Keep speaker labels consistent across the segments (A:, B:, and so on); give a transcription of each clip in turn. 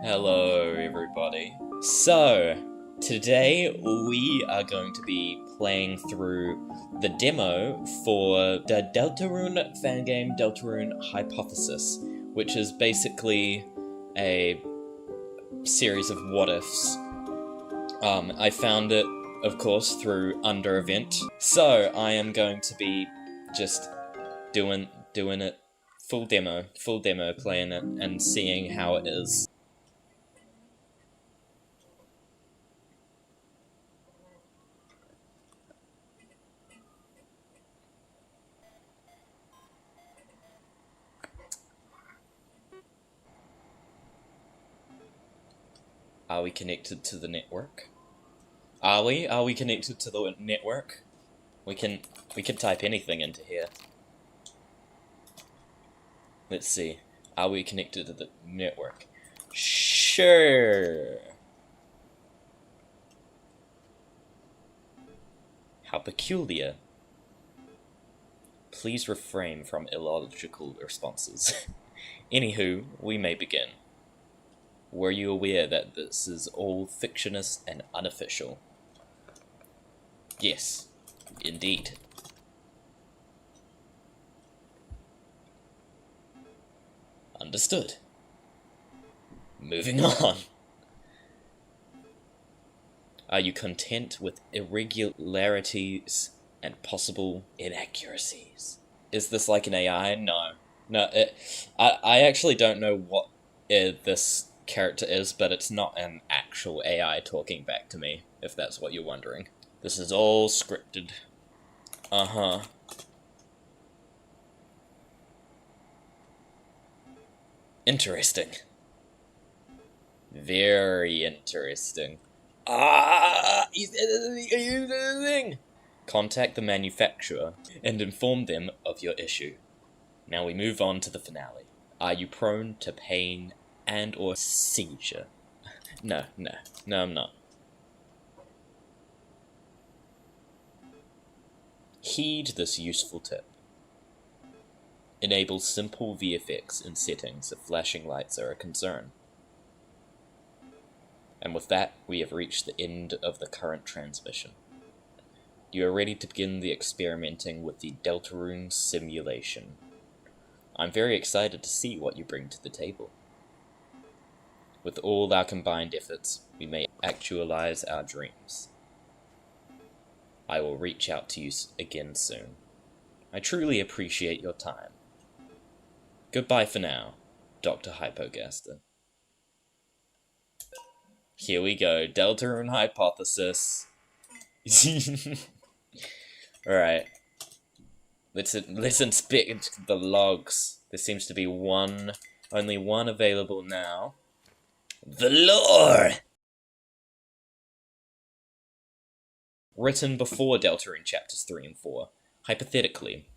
A: Hello everybody. So, today we are going to be playing through the demo for the Deltarune fangame Deltarune Hypothesis, which is basically a series of what-ifs. I found it, of course, through Under Event, so I am going to be just doing it full demo, playing it and seeing how it is. Are we connected to the network? Are we? Are we connected to the network? We can type anything into here. Let's see. Are we connected to the network? Sure. How peculiar. Please refrain from illogical responses. Anywho, we may begin. Were you aware that this is all fictitious and unofficial? Yes, indeed. Understood. Moving on. Are you content with irregularities and possible inaccuracies? Is this like an AI? No. No, I actually don't know what this character is, but it's not an actual AI talking back to me, if that's what you're wondering. This is all scripted. Uh-huh. Interesting. Very interesting. Contact the manufacturer and inform them of your issue. Now we move on to the finale. Are you prone to pain and or seizure? No, I'm not. Heed this useful tip. Enable simple VFX in settings if flashing lights are a concern. And with that, we have reached the end of the current transmission. You are ready to begin the experimenting with the Deltarune simulation. I'm very excited to see what you bring to the table. With all our combined efforts, we may actualize our dreams. I will reach out to you again soon. I truly appreciate your time. Goodbye for now, Dr. Hypogaster. Here we go, Deltarune Hypothesis. Alright. Let's inspect the logs. There seems to be only one available now. The lore! Written before Deltarune chapters 3 and 4. Hypothetically,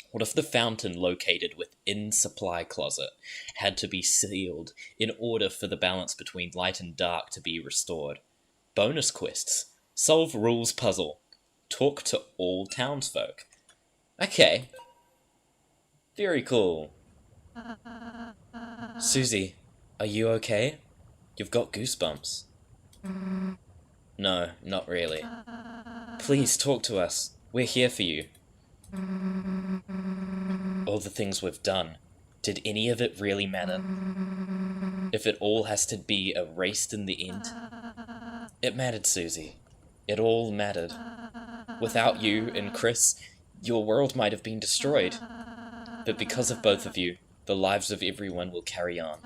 A: what if the fountain located within Supply Closet had to be sealed in order for the balance between light and dark to be restored? Bonus quests. Solve rules puzzle. Talk to all townsfolk. Okay. Very cool. Susie, are you okay? You've got goosebumps. No, not really. Please talk to us. We're here for you. All the things we've done, did any of it really matter? If it all has to be erased in the end? It mattered, Susie. It all mattered. Without you and Chris, your world might have been destroyed. But because of both of you, the lives of everyone will carry on.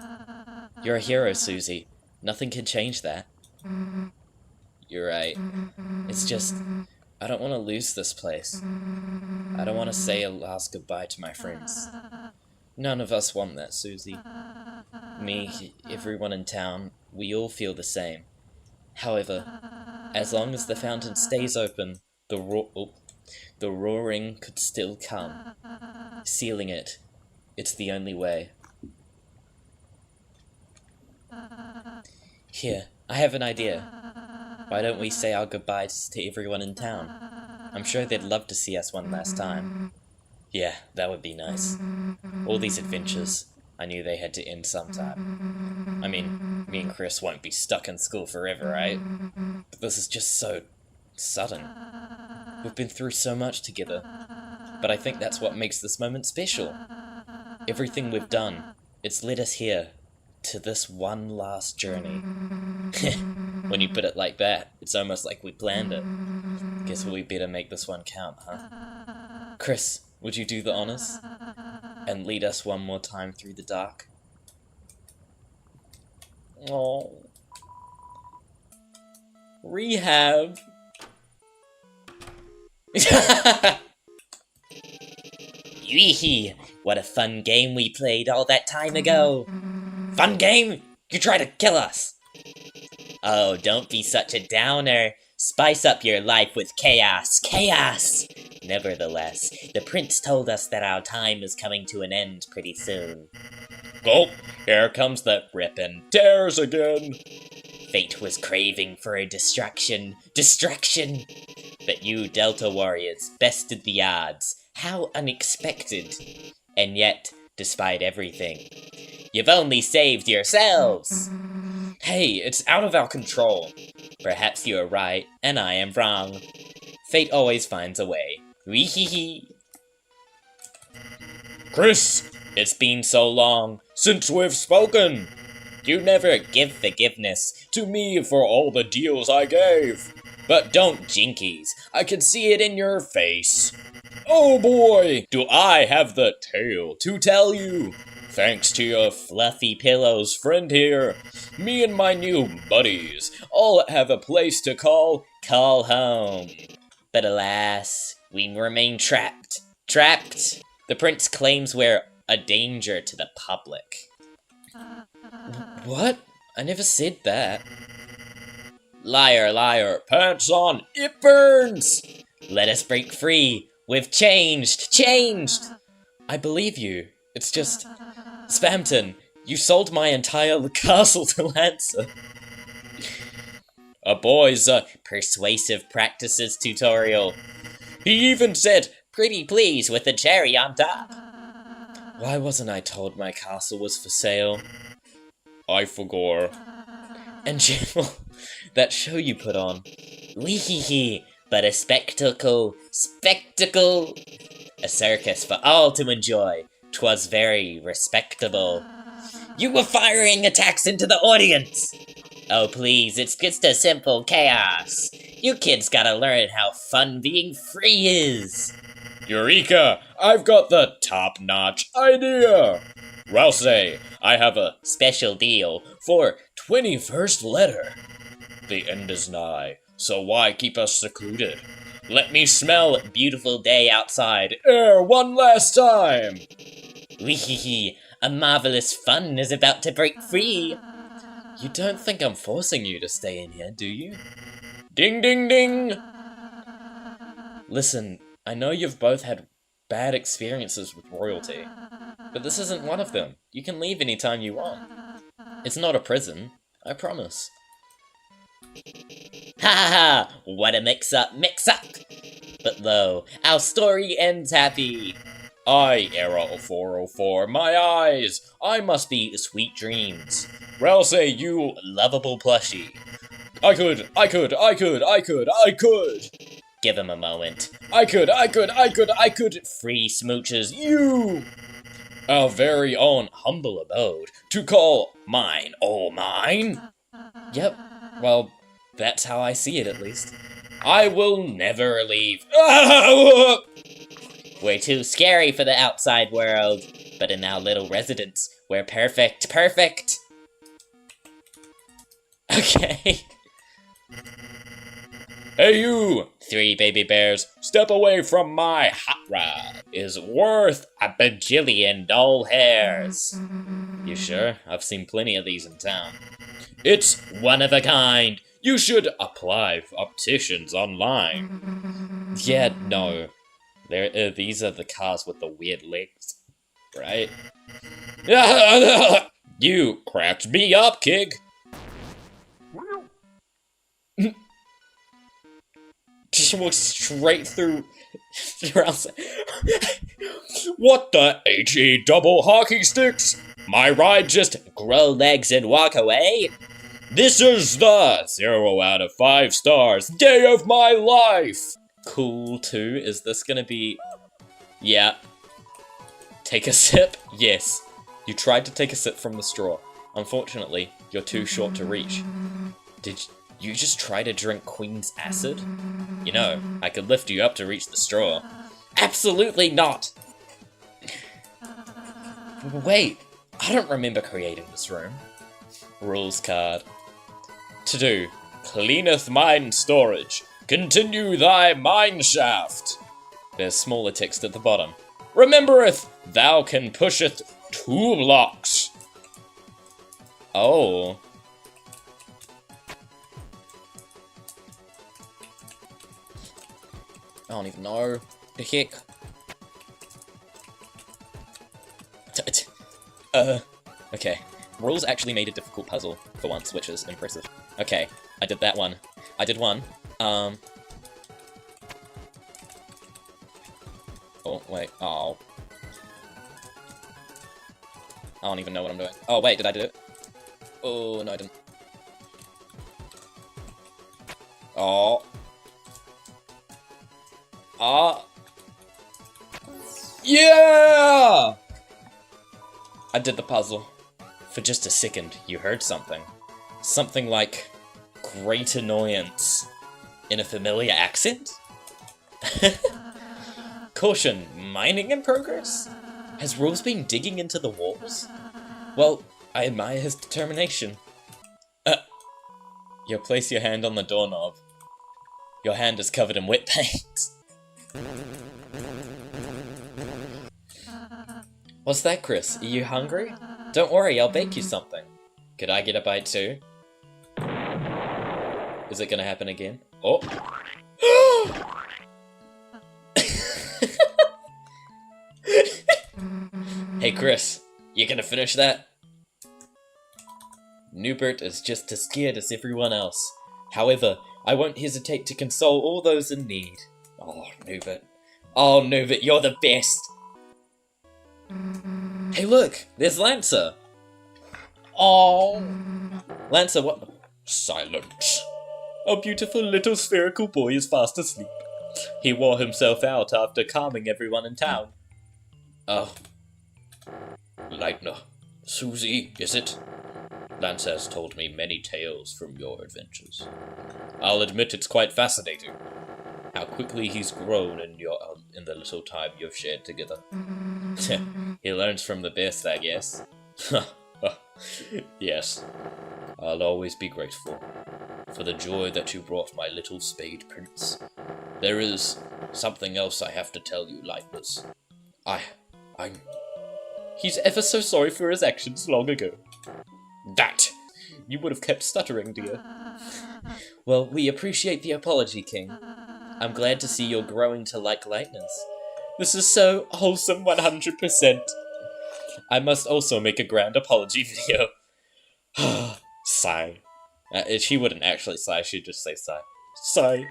A: You're a hero, Susie. Nothing can change that. You're right. It's just, I don't want to lose this place. I don't want to say a last goodbye to my friends. None of us want that, Susie. Me, everyone in town, we all feel the same. However, as long as the fountain stays open, the roaring could still come. Sealing it, it's the only way. Here, I have an idea. Why don't we say our goodbyes to everyone in town? I'm sure they'd love to see us one last time. Yeah, that would be nice. All these adventures, I knew they had to end sometime. I mean, me and Chris won't be stuck in school forever, right? But this is just so sudden. We've been through so much together, but I think that's what makes this moment special. Everything we've done, it's led us here, to this one last journey. When you put it like that, it's almost like we planned it. Guess we better make this one count, huh? Chris, would you do the honors? And lead us one more time through the dark? Oh. Rehab. Yee, what a fun game we played all that time ago. Fun game? You try to kill us. Oh, don't be such a downer. Spice up your life with chaos. Chaos! Nevertheless, the prince told us that our time is coming to an end pretty soon. Oh, here comes the rip and tears again. Fate was craving for a distraction. Distraction! But you Delta warriors bested the odds. How unexpected. And yet, despite everything, you've only saved yourselves. Hey, it's out of our control. Perhaps you are right, and I am wrong. Fate always finds a way. Wee-hee-hee. Chris, it's been so long since we've spoken. You never give forgiveness to me for all the deals I gave. But don't jinkies, I can see it in your face. Oh boy, do I have the tale to tell you. Thanks to your fluffy pillows friend here, me and my new buddies all have a place to call home. But alas, we remain trapped. Trapped! The prince claims we're a danger to the public. What? I never said that. Liar, liar, pants on, it burns! Let us break free. We've changed. I believe you. It's just... Spamton, you sold my entire castle to Lancer. A boy's persuasive practices tutorial. He even said, pretty please with a cherry on top. Why wasn't I told my castle was for sale? I forgot. And Jill, that show you put on. Wee-hee-hee, but a spectacle. A circus for all to enjoy. 'Twas very respectable. You were firing attacks into the audience! Oh please, it's just a simple chaos. You kids gotta learn how fun being free is. Eureka! I've got the top-notch idea! Rousey, I have a special deal for 21st letter. The end is nigh, so why keep us secluded? Let me smell beautiful day outside air one last time! Wee-hee-hee, a marvelous fun is about to break free. You don't think I'm forcing you to stay in here, do you? Ding ding ding! Listen, I know you've both had bad experiences with royalty, but this isn't one of them. You can leave anytime you want. It's not a prison, I promise. Ha ha ha! What a mix-up! But lo, our story ends happy. I, Era 404, my eyes! I must be sweet dreams. Rousey, you lovable plushie. I could! Give him a moment. I could! Free smooches, you! Our very own humble abode, to call mine, oh mine? Yep, well, that's how I see it at least. I will never leave. We're too scary for the outside world, but in our little residence, we're perfect. Okay. Hey you, 3 baby bears, step away from my hot rod. Is worth a bajillion doll hairs. You sure? I've seen plenty of these in town. It's one of a kind. You should apply for opticians online. Yeah, no. These are the cars with the weird legs, right? You cracked me up, kid. Just walked straight through. What the HE double hockey sticks? My ride just grow legs and walk away? This is the 0 out of 5 stars day of my life! Cool too. Is this gonna be... Yeah. Take a sip? Yes. You tried to take a sip from the straw. Unfortunately, you're too short to reach. Did you just try to drink Queen's acid? You know, I could lift you up to reach the straw. Absolutely not! Wait, I don't remember creating this room. Rules card. To do. Cleaneth mine storage. Continue thy mine shaft. There's smaller text at the bottom. Remembereth, thou can pusheth 2 blocks. Oh. I don't even know. The heck? Okay. Rules actually made a difficult puzzle for once, which is impressive. Okay, I did that one. I did one. Oh, wait. Oh. I don't even know what I'm doing. Oh, wait, did I do it? Oh, no, I didn't. Oh. Ah. Yeah! I did the puzzle. For just a second, you heard something. Something like, great annoyance. In a familiar accent? Caution, mining in progress? Has Rules been digging into the walls? Well, I admire his determination. You place your hand on the doorknob. Your hand is covered in wet paint. What's that, Chris? Are you hungry? Don't worry, I'll bake you something. Could I get a bite too? Is it gonna happen again? Oh! Hey Chris, you gonna finish that? Newbert is just as scared as everyone else. However, I won't hesitate to console all those in need. Oh, Newbert. Oh, Newbert, you're the best! Hey look, there's Lancer! Oh, Lancer, what? Silence. A beautiful little spherical boy is fast asleep. He wore himself out after calming everyone in town. Oh. Leitner. Susie, is it? Lance has told me many tales from your adventures. I'll admit it's quite fascinating. How quickly he's grown in the little time you've shared together. He learns from the best, I guess. Yes. I'll always be grateful for the joy that you brought my little spade prince. There is something else I have to tell you, Lightness. He's ever so sorry for his actions long ago. That! You would have kept stuttering, dear. Well, we appreciate the apology, King. I'm glad to see you're growing to like Lightness. This is so wholesome 100%. I must also make a grand apology video. Sigh. She wouldn't actually sigh, she'd just say sigh. Sigh.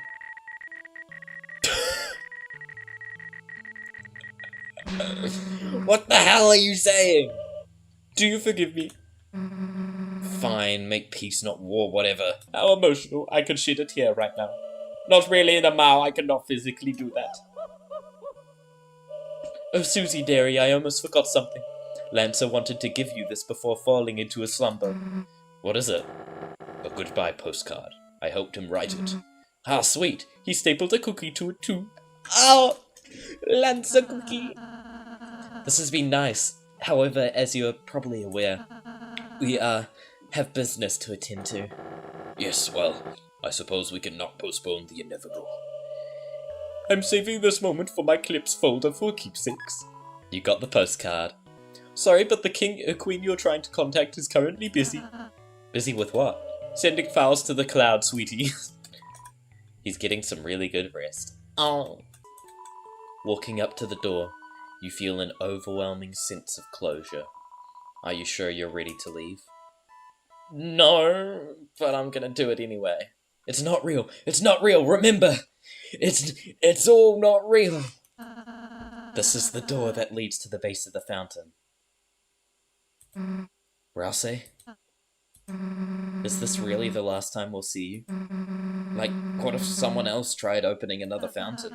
A: What the hell are you saying? Do you forgive me? Fine, make peace, not war, whatever. How emotional. I could shed a tear right now. Not really in a mouth, I cannot physically do that. Oh, Susie, dearie, I almost forgot something. Lancer wanted to give you this before falling into a slumber. What is it? A goodbye postcard. I helped him write it. Ah, sweet. He stapled a cookie to it too. Oh! Lancer cookie! This has been nice. However, as you're probably aware, we, have business to attend to. Yes, well, I suppose we cannot postpone the inevitable. I'm saving this moment for my clips folder for keepsakes. You got the postcard. Sorry, but the queen you're trying to contact is currently busy. Busy with what? Sending files to the cloud, sweetie. He's getting some really good rest. Oh. Walking up to the door, you feel an overwhelming sense of closure. Are you sure you're ready to leave? No, but I'm gonna do it anyway. It's not real. It's not real. Remember, it's all not real. This is the door that leads to the base of the fountain. Rousey? Is this really the last time we'll see you? Like, what if someone else tried opening another fountain?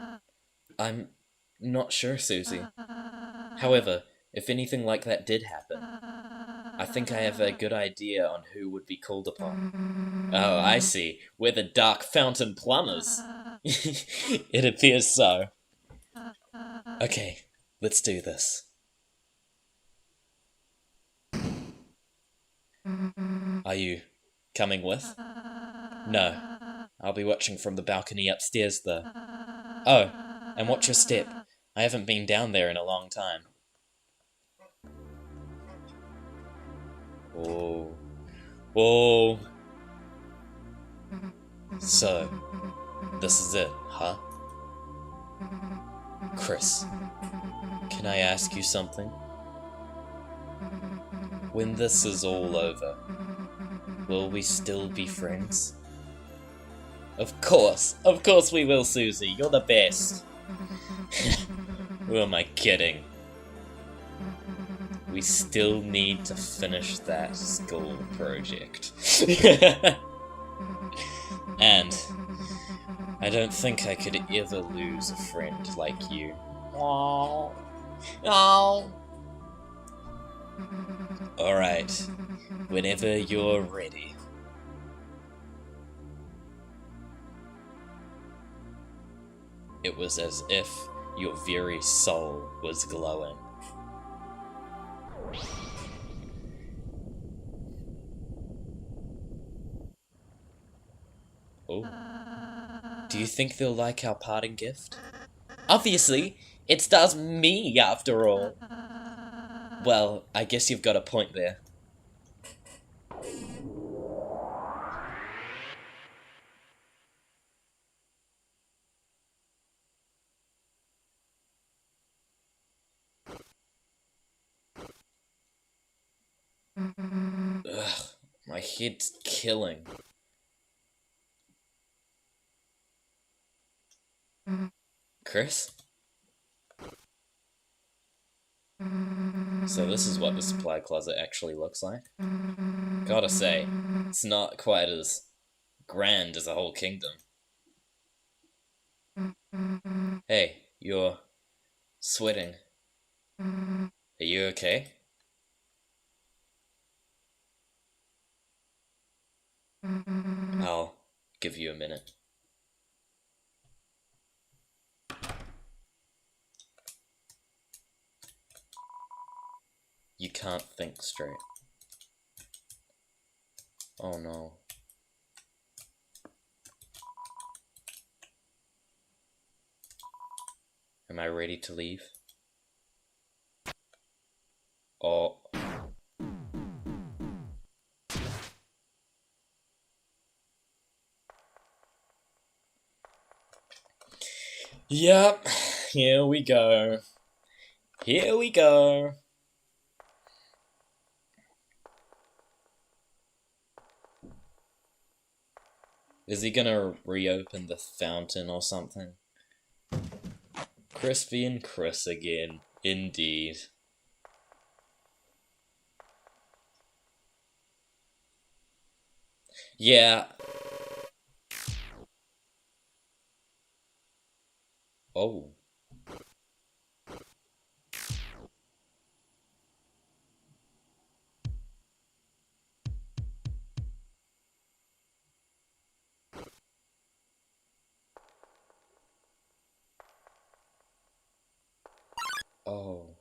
A: I'm not sure, Susie. However, if anything like that did happen, I think I have a good idea on who would be called upon. Oh, I see. We're the Dark Fountain Plumbers. It appears so. Okay, let's do this. Are you coming with? No. I'll be watching from the balcony upstairs, though. Oh, and watch your step. I haven't been down there in a long time. Oh. Oh. So, this is it, huh? Chris, can I ask you something? When this is all over, will we still be friends? Of course we will, Susie. You're the best. Who am I kidding? We still need to finish that school project. And I don't think I could ever lose a friend like you. Aww. Aww. Alright, whenever you're ready. It was as if your very soul was glowing. Oh. Do you think they'll like our parting gift? Obviously! It stars me, after all! Well, I guess you've got a point there. Ugh, my head's killing. Chris? So this is what the supply closet actually looks like. Gotta say, it's not quite as grand as a whole kingdom. Hey, you're sweating. Are you okay? I'll give you a minute. You can't think straight. Oh no. Am I ready to leave? Oh. Yep, here we go. Here we go. Is he gonna reopen the fountain or something? Crispy and Chris again, indeed. Yeah. Oh. Oh.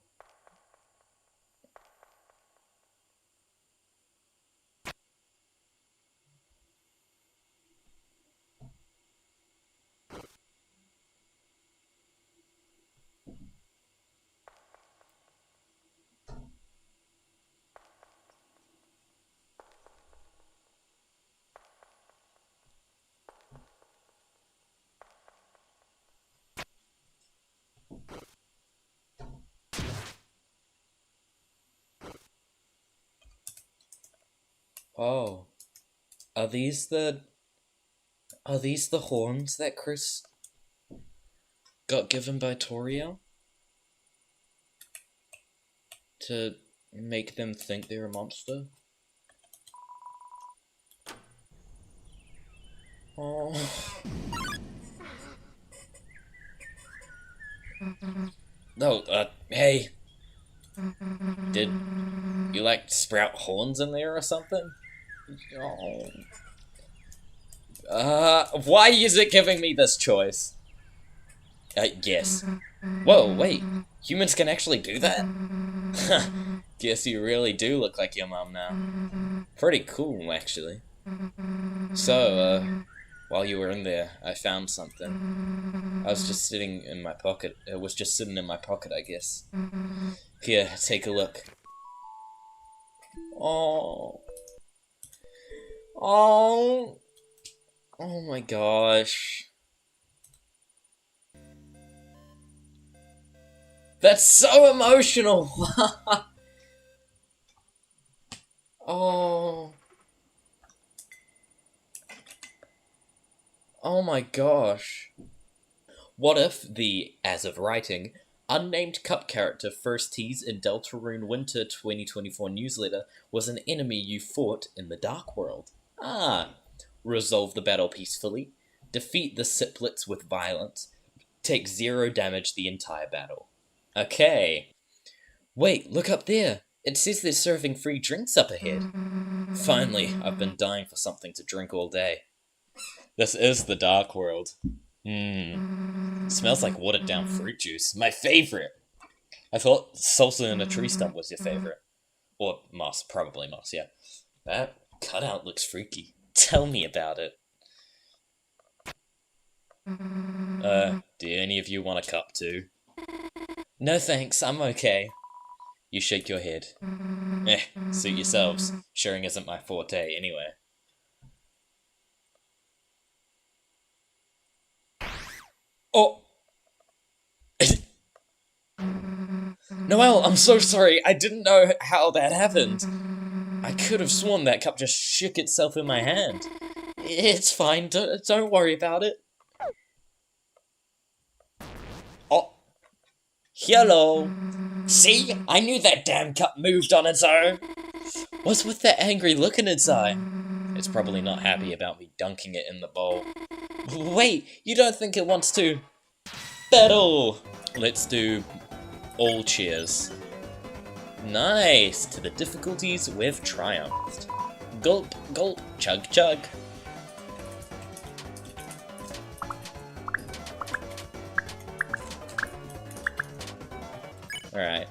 A: Oh. Are these the horns that Chris got given by Toriel? To make them think they're a monster? Oh. No, hey. Did you, like, sprout horns in there or something? Oh. Why is it giving me this choice? Yes. Whoa, wait. Humans can actually do that? Guess you really do look like your mom now. Pretty cool, actually. So, while you were in there, I found something. I was just sitting in my pocket. It was just sitting in my pocket, I guess. Here, take a look. Oh. Oh. Oh my gosh. That's so emotional! Oh. Oh my gosh. What if the, as of writing, unnamed cup character first teased in Deltarune Winter 2024 newsletter was an enemy you fought in the Dark World? Ah. Resolve the battle peacefully, defeat the Siplets with violence, take 0 damage the entire battle. Okay. Wait, look up there! It says they're serving free drinks up ahead. Finally, I've been dying for something to drink all day. This is the Dark World. Smells like watered down fruit juice. My favorite! I thought salsa in a tree stump was your favorite. Or moss, probably moss, yeah. That cutout looks freaky. Tell me about it. Do any of you want a cup too? No thanks, I'm okay. You shake your head. Suit yourselves. Sharing isn't my forte anyway. Oh! Noelle, I'm so sorry. I didn't know how that happened. I could have sworn that cup just shook itself in my hand. It's fine. Don't worry about it. Oh. Hello. See? I knew that damn cup moved on its own. What's with that angry look in its eye? It's probably not happy about me dunking it in the bowl. Wait, you don't think it wants to battle? Let's do all cheers. Nice! To the difficulties we've triumphed. Gulp, gulp, chug, chug. Alright.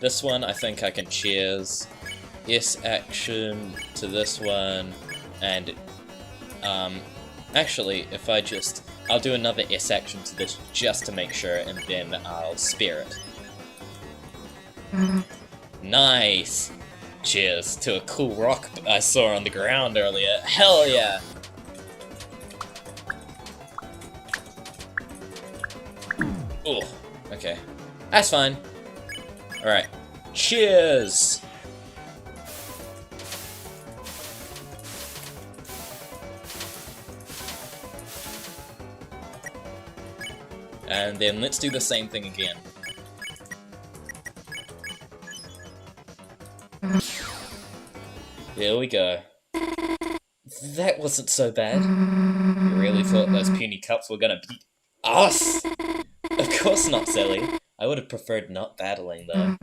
A: This one I think I can cheers. S action to this one. And, actually, if I just... I'll do another S action to this just to make sure, and then I'll spare it. Nice! Cheers to a cool rock I saw on the ground earlier. Hell yeah! Oh, okay. That's fine. Alright. Cheers! And then let's do the same thing again. Here we go. That wasn't so bad. You really thought those puny cups were gonna beat us? Of course not, silly. I would have preferred not battling, though.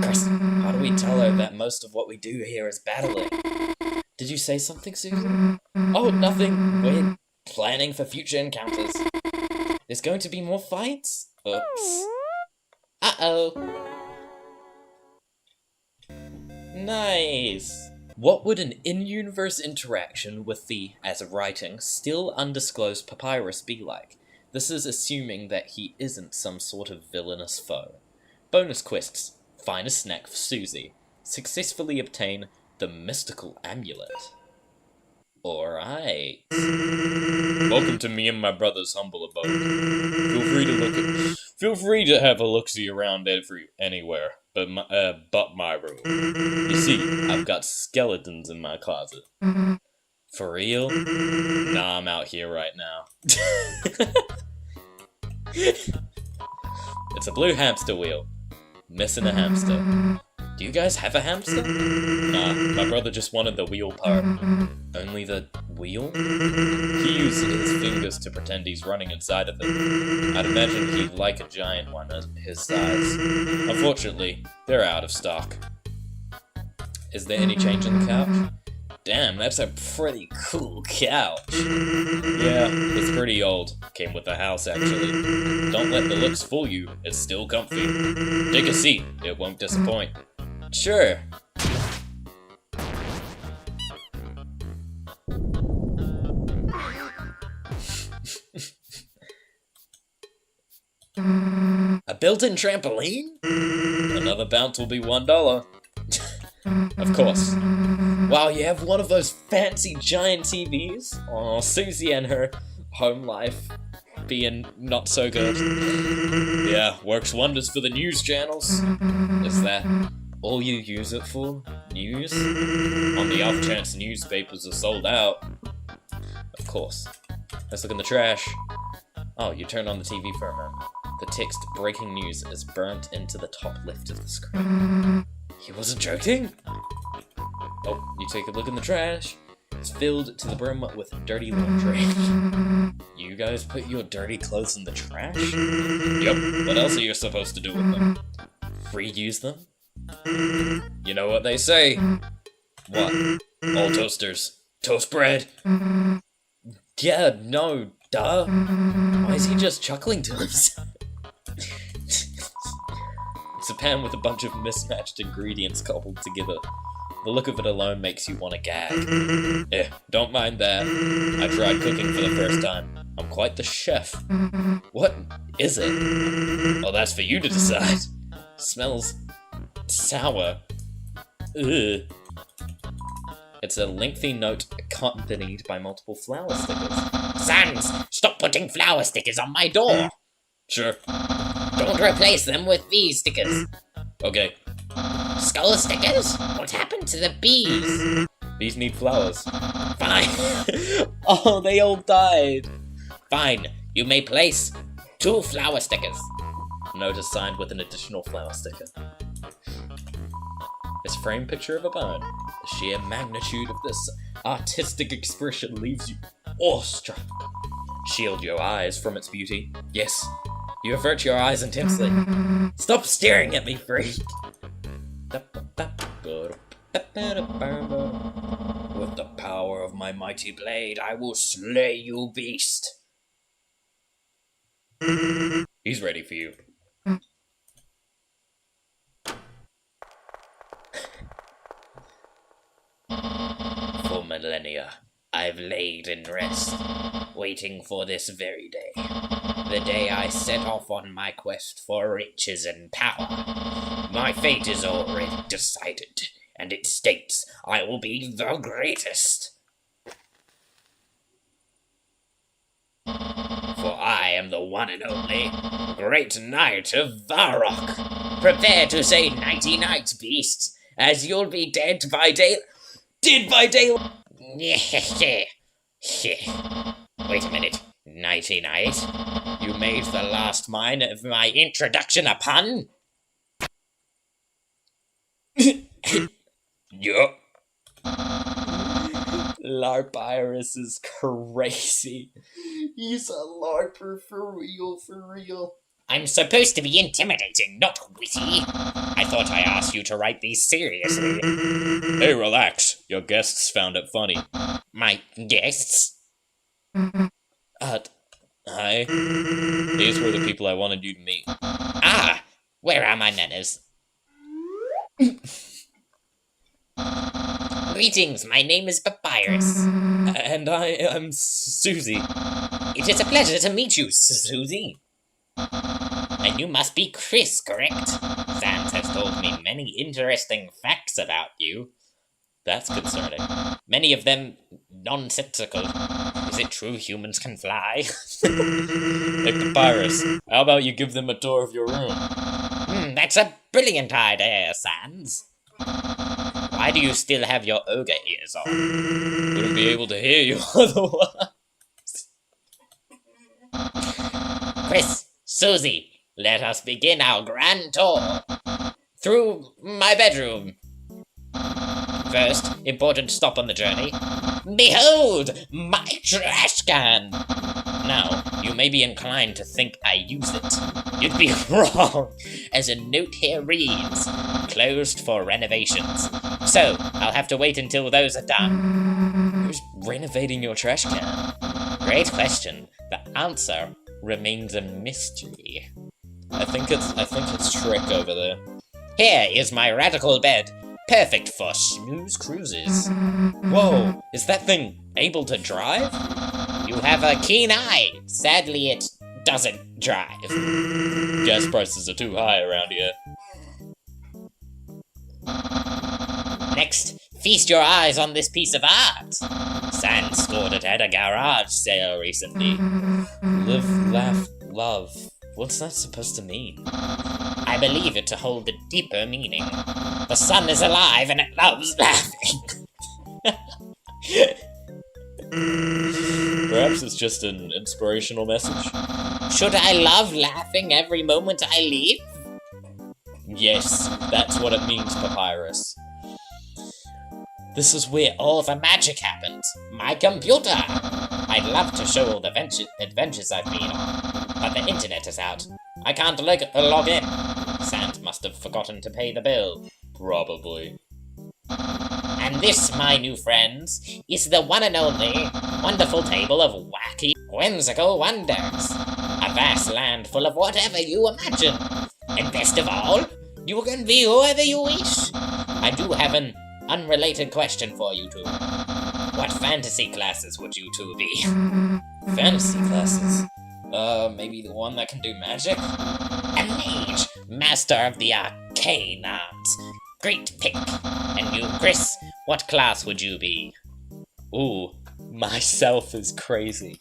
A: Christ, how do we tell her that most of what we do here is battling? Did you say something, Susan? Oh, nothing. We're planning for future encounters. There's going to be more fights? Oops. Uh-oh. Nice. What would an in-universe interaction with the, as of writing, still undisclosed papyrus be like? This is assuming that he isn't some sort of villainous foe. Bonus quests. Find a snack for Susie. Successfully obtain the mystical amulet. Alright. Welcome to me and my brother's humble abode. Feel free to have a look-see around anywhere, but my room. You see, I've got skeletons in my closet. For real? Nah, I'm out here right now. It's a blue hamster wheel. Missing a hamster. Do you guys have a hamster? Nah, my brother just wanted the wheel part. Only the wheel? He uses his fingers to pretend he's running inside of it. I'd imagine he'd like a giant one at his size. Unfortunately, they're out of stock. Is there any change in the couch? Damn, that's a pretty cool couch. Yeah, it's pretty old. Came with the house, actually. Don't let the looks fool you. It's still comfy. Take a seat. It won't disappoint. Sure. A built-in trampoline? Another bounce will be $1. Of course. Wow, you have one of those fancy giant TVs? Oh, Susie and her home life being not so good. Yeah, works wonders for the news channels. Is that all you use it for? News? On the off chance newspapers are sold out. Of course. Let's look in the trash. Oh, you turn on the TV for a moment. The text breaking news is burnt into the top left of the screen. He wasn't joking? Oh, you take a look in the trash. It's filled to the brim with dirty laundry. You guys put your dirty clothes in the trash? Yep, what else are you supposed to do with them? Reuse them? You know what they say. What? All toasters. Toast bread? Yeah, no, duh. Why is he just chuckling to himself? It's a pan with a bunch of mismatched ingredients cobbled together. The look of it alone makes you want to gag. Don't mind that. I tried cooking for the first time. I'm quite the chef. What is it? Well, that's for you to decide. Smells sour. Ugh. It's a lengthy note accompanied by multiple flower stickers. Sans, stop putting flower stickers on my door! Sure. Don't replace them with these stickers. Okay. Skull stickers? What happened to the bees? Bees need flowers. Fine. Oh, they all died. Fine. You may place 2 flower stickers. Note is signed with an additional flower sticker. This framed picture of a bird. The sheer magnitude of this artistic expression leaves you awestruck. Shield your eyes from its beauty. Yes, you avert your eyes intensely. Stop staring at me, freak! With the power of my mighty blade, I will slay you, beast. He's ready for you. For millennia, I've laid in rest, waiting for this very day. The day I set off on my quest for riches and power. My fate is already decided, and it states I will be the greatest. For I am the one and only Great Knight of Varrock. Prepare to say nighty-night, beast, as you'll be dead by day... Dead by daylight! Wait a minute. Nighty-night? You made the last line of my introduction a pun? Yup. Larpyrus is crazy. He's a LARPer for real. I'm supposed to be intimidating, not witty. I thought I asked you to write these seriously. Hey, relax. Your guests found it funny. My guests? Hi. These were the people I wanted you to meet. Ah! Where are my manners? Greetings, my name is Papyrus. And I am Susie. It is a pleasure to meet you, Susie. And you must be Chris, correct? Sans has told me many interesting facts about you. That's concerning. Many of them nonsensical. Is it true humans can fly? Hey, Papyrus, how about you give them a tour of your room? That's a brilliant idea, Sans. Why do you still have your ogre ears on? Wouldn't be able to hear you otherwise. Chris, Susie, let us begin our grand tour. Through my bedroom. First, important stop on the journey. Behold, my trash can! Now, you may be inclined to think I use it. You'd be wrong, as a note here reads, closed for renovations. So, I'll have to wait until those are done. Who's renovating your trash can? Great question. The answer remains a mystery. I think it's Trick over there. Here is my radical bed. Perfect for snooze cruises. Whoa, is that thing able to drive? You have a keen eye. Sadly, it doesn't drive. Gas prices are too high around here. Next, feast your eyes on this piece of art. Sans scored it at a garage sale recently. Live, laugh, love. What's that supposed to mean? I believe it to hold a deeper meaning. The sun is alive and it loves laughing. Perhaps it's just an inspirational message. Should I love laughing every moment I leave? Yes, that's what it means, Papyrus. This is where all the magic happens. My computer! I'd love to show all the adventures I've been on, but the internet is out. I can't log in. Sans must have forgotten to pay the bill. Probably. And this, my new friends, is the one and only wonderful table of wacky, whimsical wonders. A vast land full of whatever you imagine. And best of all, you can be whoever you wish. I do have an unrelated question for you two. What fantasy classes would you two be? Fantasy classes? Maybe the one that can do magic? A mage, master of the arcane arts. Great pick. And you, Chris, what class would you be? Ooh, myself is crazy.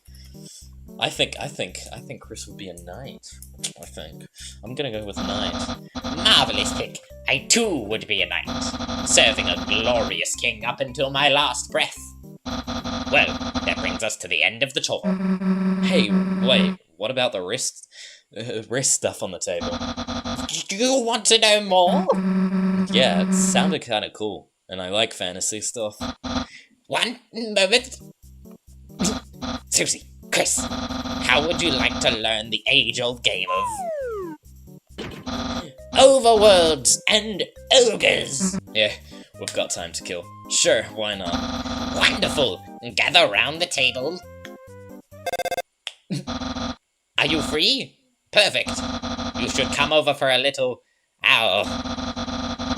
A: I think Chris would be a knight. I think. I'm gonna go with knight. Marvelous pick. I too would be a knight, serving a glorious king up until my last breath. Well, that brings us to the end of the tour. Hey, wait, what about the wrist stuff on the table? Do you want to know more? Yeah, it sounded kind of cool, and I like fantasy stuff. One moment. Susie, Chris, how would you like to learn the age-old game of Overworlds and Ogres? Yeah, we've got time to kill. Sure, why not? Wonderful! Gather round the table. Are you free? Perfect. You should come over for a little... Ow.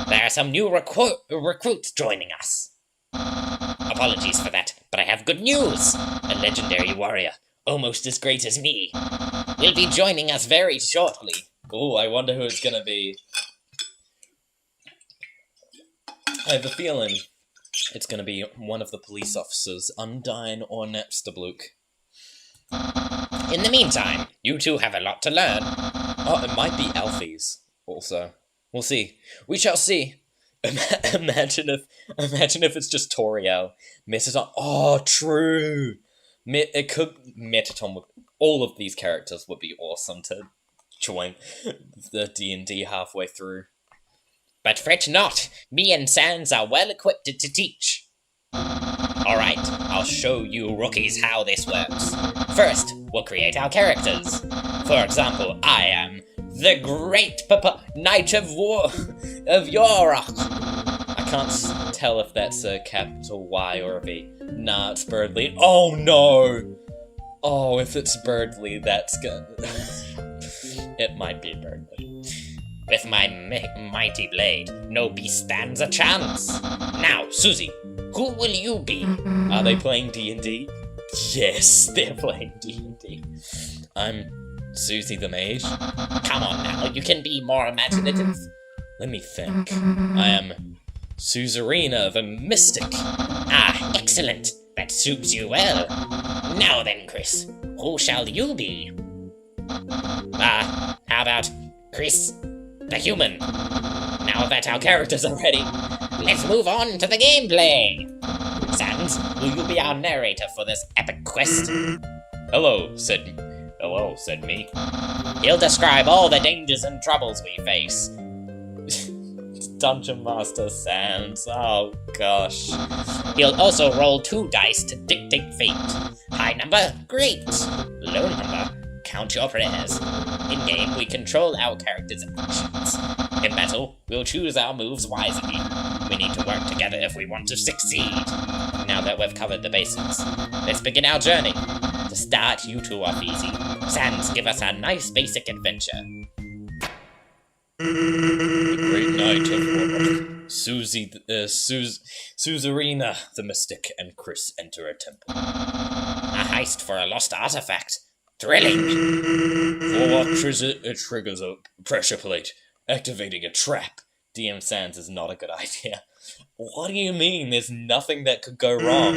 A: There are some new recruits joining us. Apologies for that, but I have good news. A legendary warrior, almost as great as me, will be joining us very shortly. Oh, I wonder who it's gonna be. I have a feeling it's gonna be one of the police officers, Undyne or Napstablook. In the meantime, you two have a lot to learn. Oh, it might be Alfie's also. We'll see. We shall see. Imagine if it's just Toriel. Metaton. Oh, true. Metaton would. All of these characters would be awesome to join the D&D halfway through. But fret not. Me and Sans are well equipped to teach. Alright, I'll show you rookies how this works. First, we'll create our characters. For example, I am the Great Knight of War of Yorok. I can't tell if that's a capital Y or a V. Nah, it's Birdly. Oh no! Oh, if it's Birdly, that's good. It might be Birdly. With my mighty blade, no beast stands a chance. Now, Susie, who will you be? Are they playing D&D? Yes, they're playing D&D. I'm Susie the Mage. Come on now, you can be more imaginative. Let me think. I am Suzeraina the Mystic. Ah, excellent. That suits you well. Now then, Chris, who shall you be? How about Chris the Human? Now that our characters are ready, let's move on to the gameplay. Sans, will you be our narrator for this epic quest? Hello, said me. He'll describe all the dangers and troubles we face. Dungeon Master Sans. Oh, gosh.
B: He'll also roll 2 dice to dictate fate. High number, great. Low number, count your prayers. In-game, we control our character's actions. In battle, we'll choose our moves wisely. We need to work together if we want to succeed. Now that we've covered the basics, let's begin our journey. To start, you two are easy. Sans, give us a nice basic adventure.
A: The great night of Warlock. Suzerina, the Mystic, and Chris enter a temple.
B: A heist for a lost artifact. Thrilling.
A: Warlock triggers a pressure plate, activating a trap. DM Sans is not a good idea. What do you mean? There's nothing that could go wrong.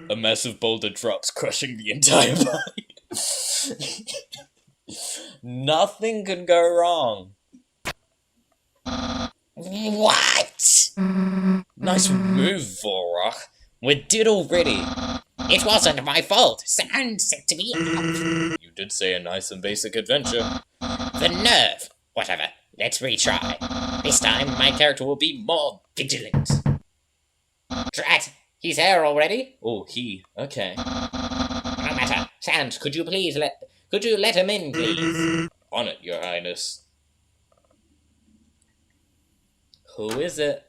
A: A massive boulder drops, crushing the entire body. Nothing could go wrong.
B: What?
A: Nice move, Vorok. We did already.
B: It wasn't my fault. Sans set me up.
A: You did say a nice and basic adventure.
B: The nerve. Whatever. Let's retry. This time, my character will be more vigilant. Drat! He's here already?
A: Oh, he. Okay.
B: No matter. Sans, could you let him in, please?
A: On it, Your Highness. Who is it?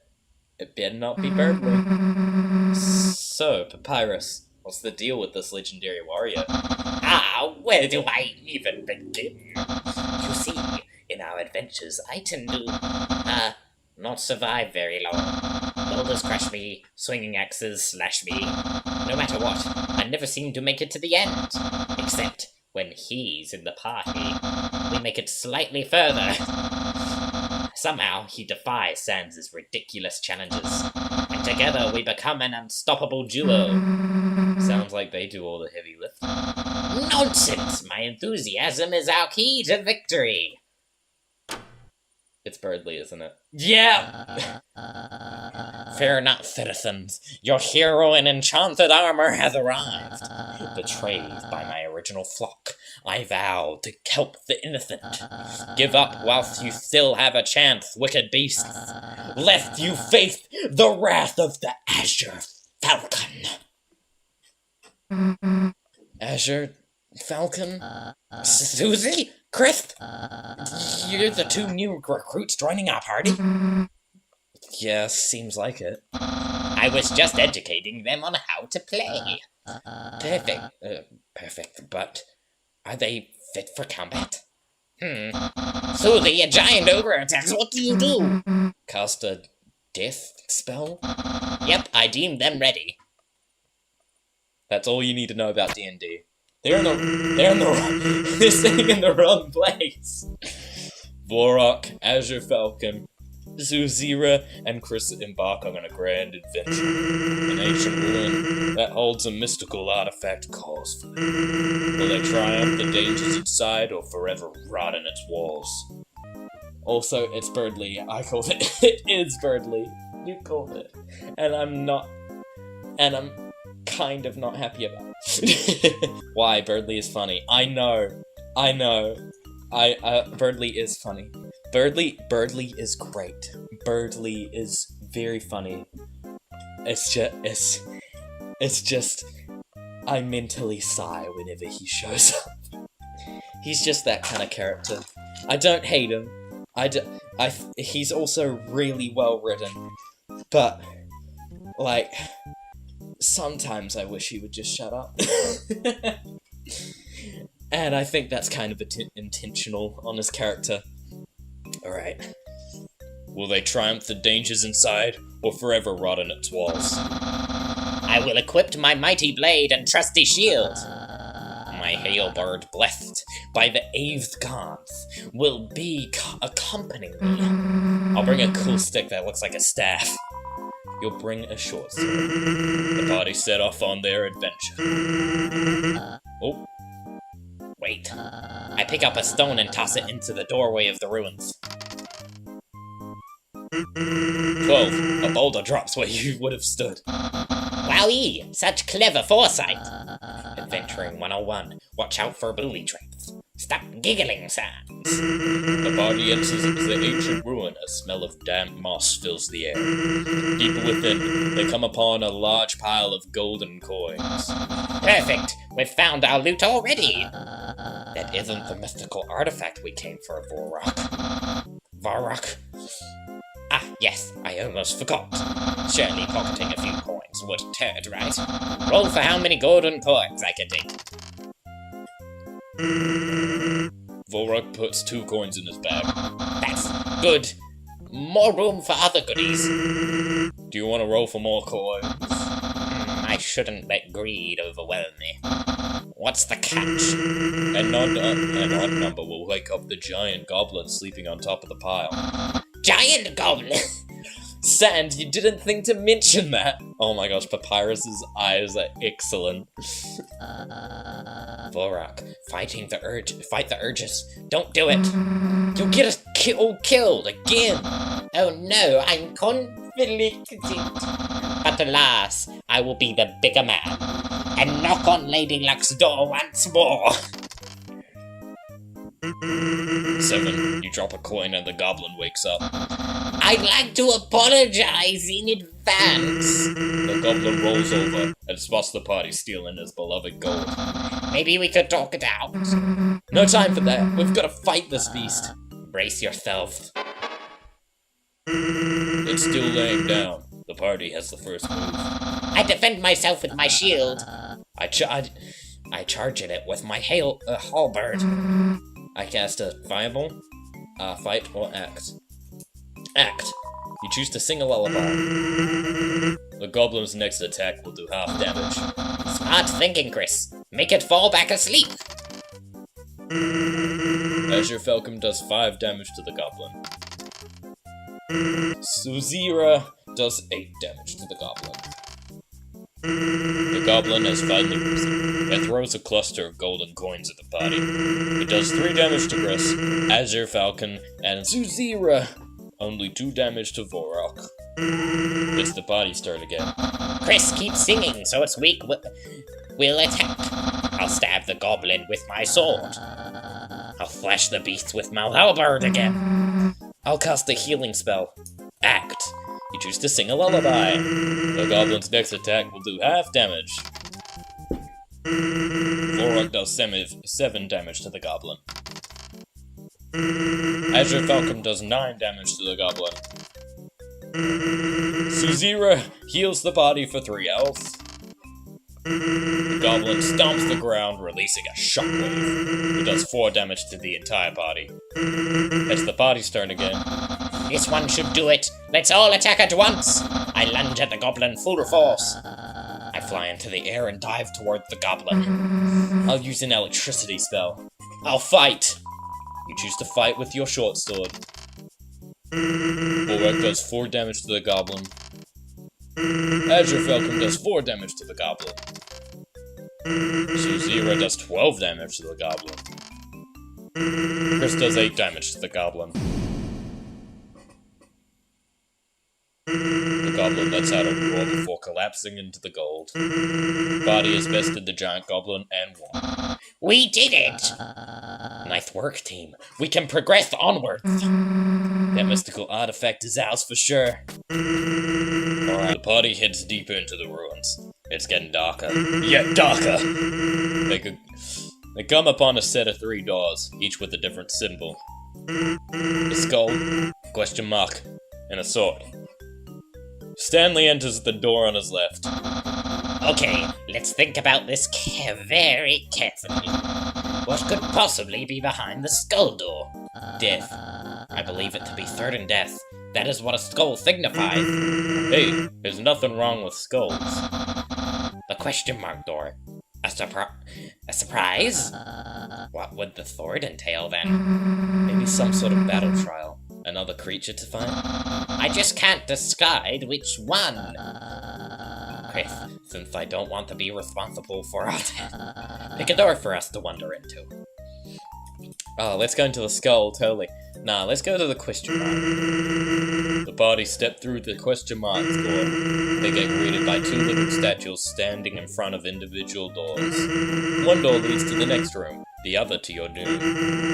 A: It better not be Birdley. So, Papyrus, what's the deal with this legendary warrior?
B: Where do I even begin? You see, in our adventures, I tend to, not survive very long. Boulders crush me, swinging axes slash me. No matter what, I never seem to make it to the end. Except when he's in the party, we make it slightly further. Somehow, he defies Sans' ridiculous challenges, and together we become an unstoppable duo.
A: Sounds like they do all the heavy lifting.
B: Nonsense! My enthusiasm is our key to victory!
A: It's Birdley, isn't it?
B: Yeah! Fear not, citizens. Your hero in enchanted armor has arrived.
A: Betrayed by my original flock, I vow to help the innocent. Give up whilst you still have a chance, wicked beasts, lest you face the wrath of the Azure Falcon. Azure Falcon?
B: Susie? Chris?
A: You're the 2 new recruits joining our party? Yeah, seems like it.
B: I was just educating them on how to play.
A: Perfect, but are they fit for combat?
B: Susie, a giant ogre attacks. What do you do?
A: Cast a death spell?
B: Yep, I deemed them ready.
A: That's all you need to know about D&D. They're sitting in the wrong place. Vorok, Azure Falcon, Zuzira, and Chris embark on a grand adventure. An ancient ruin that holds a mystical artifact calls for them. Will they triumph the dangers inside or forever rot in its walls? Also, it's Birdley. I called it. It is Birdley. You called it. And I'm kind of not happy about it. Why? Birdley is funny. I know. Birdley is funny. Birdley is great. Birdley is very funny. It's just, I mentally sigh whenever he shows up. He's just that kind of character. I don't hate him. He's also really well written, but, like, sometimes I wish he would just shut up. And I think that's kind of intentional on his character. Alright. Will they triumph the dangers inside, or forever rot in its walls?
B: I will equip my mighty blade and trusty shield. My hail bird, blessed by the eighth gods, will be accompanying me.
A: I'll bring a cool stick that looks like a staff. You'll bring a short sword. The party set off on their adventure. Oh.
B: Wait. I pick up a stone and toss it into the doorway of the ruins.
A: 12. A boulder drops where you would have stood.
B: Wowee! Such clever foresight! Adventuring 101. Watch out for booby traps. Stop giggling, Sans.
A: The party enters the ancient ruin. A smell of damp moss fills the air. Deep within, they come upon a large pile of golden coins.
B: Perfect! We've found our loot already!
A: That isn't the mystical artifact we came for, Vorok.
B: Varrock. Ah, yes, I almost forgot. Surely pocketing a few coins wouldn't hurt, right? Roll for how many golden coins I can take.
A: Vorok puts 2 coins in his bag.
B: That's good. More room for other goodies.
A: Do you want to roll for more coins?
B: I shouldn't let greed overwhelm me. What's the catch?
A: An odd number will wake up the giant goblin sleeping on top of the pile.
B: Giant goblin!
A: Sand, you didn't think to mention that! Oh my gosh, Papyrus's eyes are excellent.
B: Vorok, fight the urges. Don't do it. You'll get us killed again. Oh no, I'm conflicted. But alas, I will be the bigger man and knock on Lady Luck's door once more.
A: 7. You drop a coin and the goblin wakes up.
B: I'd like to apologize in advance.
A: The goblin rolls over and spots the party stealing his beloved gold.
B: Maybe we could talk it out.
A: No time for that. We've got to fight this beast.
B: Brace yourself.
A: It's still laying down. The party has the first move.
B: I defend myself with my shield. I charge at it with my halberd.
A: I cast a fireball, fight, or act. Act. You choose to sing a lullaby. The goblin's next attack will do half damage.
B: Smart thinking, Chris. Make it fall back asleep.
A: Azure Falcon does 5 damage to the goblin. Suzira does 8 damage to the goblin. The goblin has finally risen. It throws a cluster of golden coins at the party. It does 3 damage to Chris, Azure Falcon, and Suzira. Only 2 damage to Vorok. It's the party's turn again.
B: Chris, keep singing so its weak will attack. I'll stab the goblin with my sword. I'll flash the beast with my halberd again.
A: I'll cast a healing spell. Act. You choose to sing a lullaby. The goblin's next attack will do half damage. Vorok does 7 damage to the goblin. Azure Falcon does 9 damage to the goblin. Suzira heals the body for 3 health. The goblin stomps the ground, releasing a shockwave. It does 4 damage to the entire party. It's the party's turn again.
B: This one should do it. Let's all attack at once. I lunge at the goblin full force. I fly into the air and dive toward the goblin.
A: I'll use an electricity spell. I'll fight. You choose to fight with your short sword. Vorok does 4 damage to the goblin. Azure Falcon does 4 damage to the goblin. Suzira does 12 damage to the goblin. Chris does 8 damage to the goblin. The goblin lets out a roar before collapsing into the gold. Body has bested the giant goblin and won.
B: We did it!
A: Nice work, team. We can progress onwards. That mystical artifact is ours for sure. Alright, the party heads deeper into the ruins. It's getting darker. Yet darker! They come upon a set of 3 doors, each with a different symbol. A skull, question mark, and a sword. Stanley enters the door on his left.
B: Okay, let's think about this very carefully. What could possibly be behind the skull door? Death. I believe it to be certain death. That is what a skull signifies.
A: Hey, there's nothing wrong with skulls.
B: The question mark door. A surprise? What would the sword entail then?
A: Maybe some sort of battle trial. Another creature to find?
B: I just can't decide which one.
A: Chris, since I don't want to be responsible for our death, pick a door for us to wander into. Oh, let's go into the skull, totally. Nah, let's go to the question mark. The party step through the question mark door. They get greeted by 2 living statues standing in front of individual doors. One door leads to the next room. the other to your doom.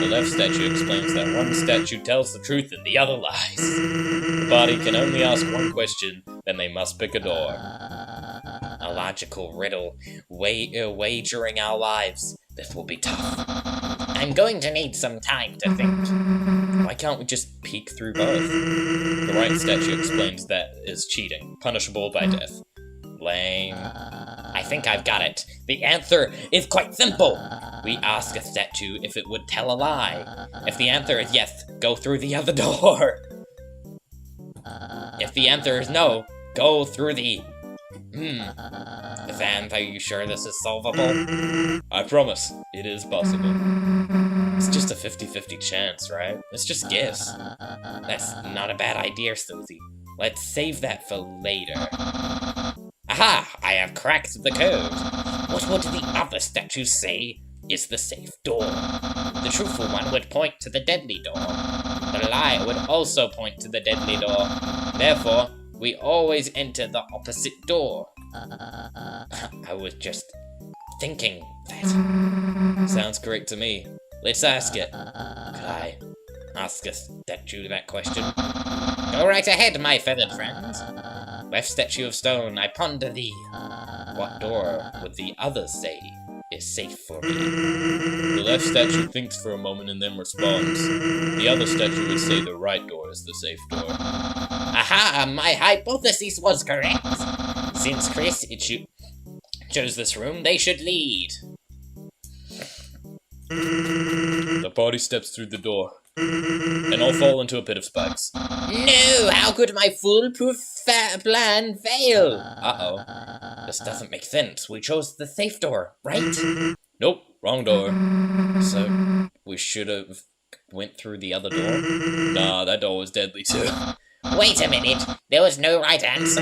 A: The left statue explains that one statue tells the truth and the other lies. The party can only ask one question, then they must pick a door. A logical riddle, wagering our lives. This will be tough.
B: I'm going to need some time to think.
A: Why can't we just peek through both? The right statue explains that is cheating, punishable by death. Lame.
B: I think I've got it. The answer is quite simple.
A: We ask a statue if it would tell a lie. If the answer is yes, go through the other door. If the answer is no, go through the... Xanth, are you sure this is solvable? I promise, it is possible. It's just a 50-50 chance, right? It's just guess. That's not a bad idea, Susie. Let's save that for later.
B: Aha! I have cracked the code. What would the other statues say is the safe door? The truthful one would point to the deadly door. The liar would also point to the deadly door. Therefore, we always enter the opposite door. I was just thinking that.
A: Sounds correct to me. Let's ask it. Could I ask a statue that question?
B: Go right ahead, my feathered friends.
A: Left statue of stone, I ponder thee. What door would the others say is safe for me? The left statue thinks for a moment and then responds. The other statue would say the right door is the safe door.
B: Aha! My hypothesis was correct. Since Chris chose this room, they should lead.
A: The party steps through the door, and all fall into a pit of spikes.
B: No! How could my foolproof plan fail?
A: Uh-oh. This doesn't make sense. We chose the safe door, right? Nope, wrong door. So, we should have went through the other door? Nah, that door was deadly too.
B: Wait a minute. There was no right answer.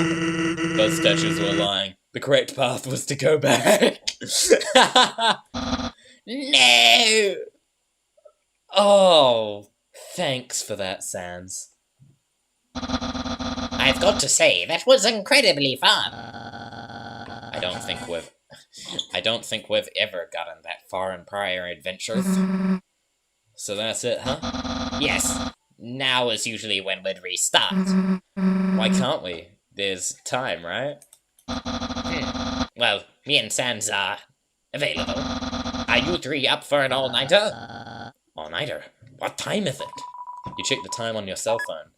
A: Both statues were lying. The correct path was to go back.
B: No!
A: Oh, thanks for that, Sans.
B: I've got to say, that was incredibly fun.
A: I don't think we've ever gotten that far in prior adventures. So that's it, huh?
B: Yes. Now is usually when we'd restart.
A: Why can't we? There's time, right?
B: Well, me and Sans are available. Are you three up for an all-nighter?
A: All-nighter? What time is it? You check the time on your cell phone.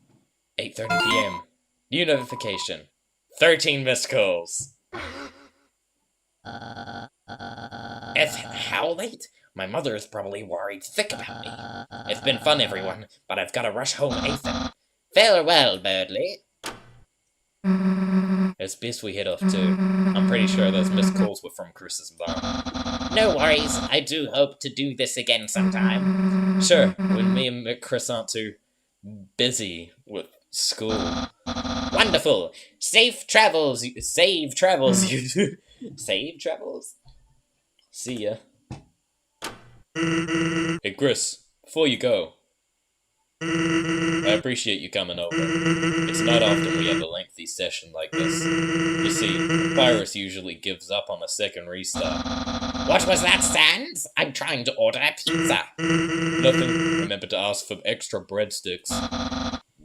A: 8:30 p.m. New notification. 13 missed calls.
B: It's how late? My mother is probably worried sick about me. It's been fun, everyone, but I've got to rush home ASAP. Farewell, Birdly.
A: It's best we head off too. I'm pretty sure those missed calls were from Chris's mom.
B: No worries, I do hope to do this again sometime.
A: Sure, when me and Chris aren't too busy with school.
B: Wonderful! Safe travels, save travels, you do. Save travels?
A: See ya. Hey Chris, before you go, I appreciate you coming over. It's not often we have a lengthy session like this. You see, Pyrus usually gives up on a second restart.
B: What was that, Sans? I'm trying to order a pizza.
A: Nothing. Remember to ask for extra breadsticks.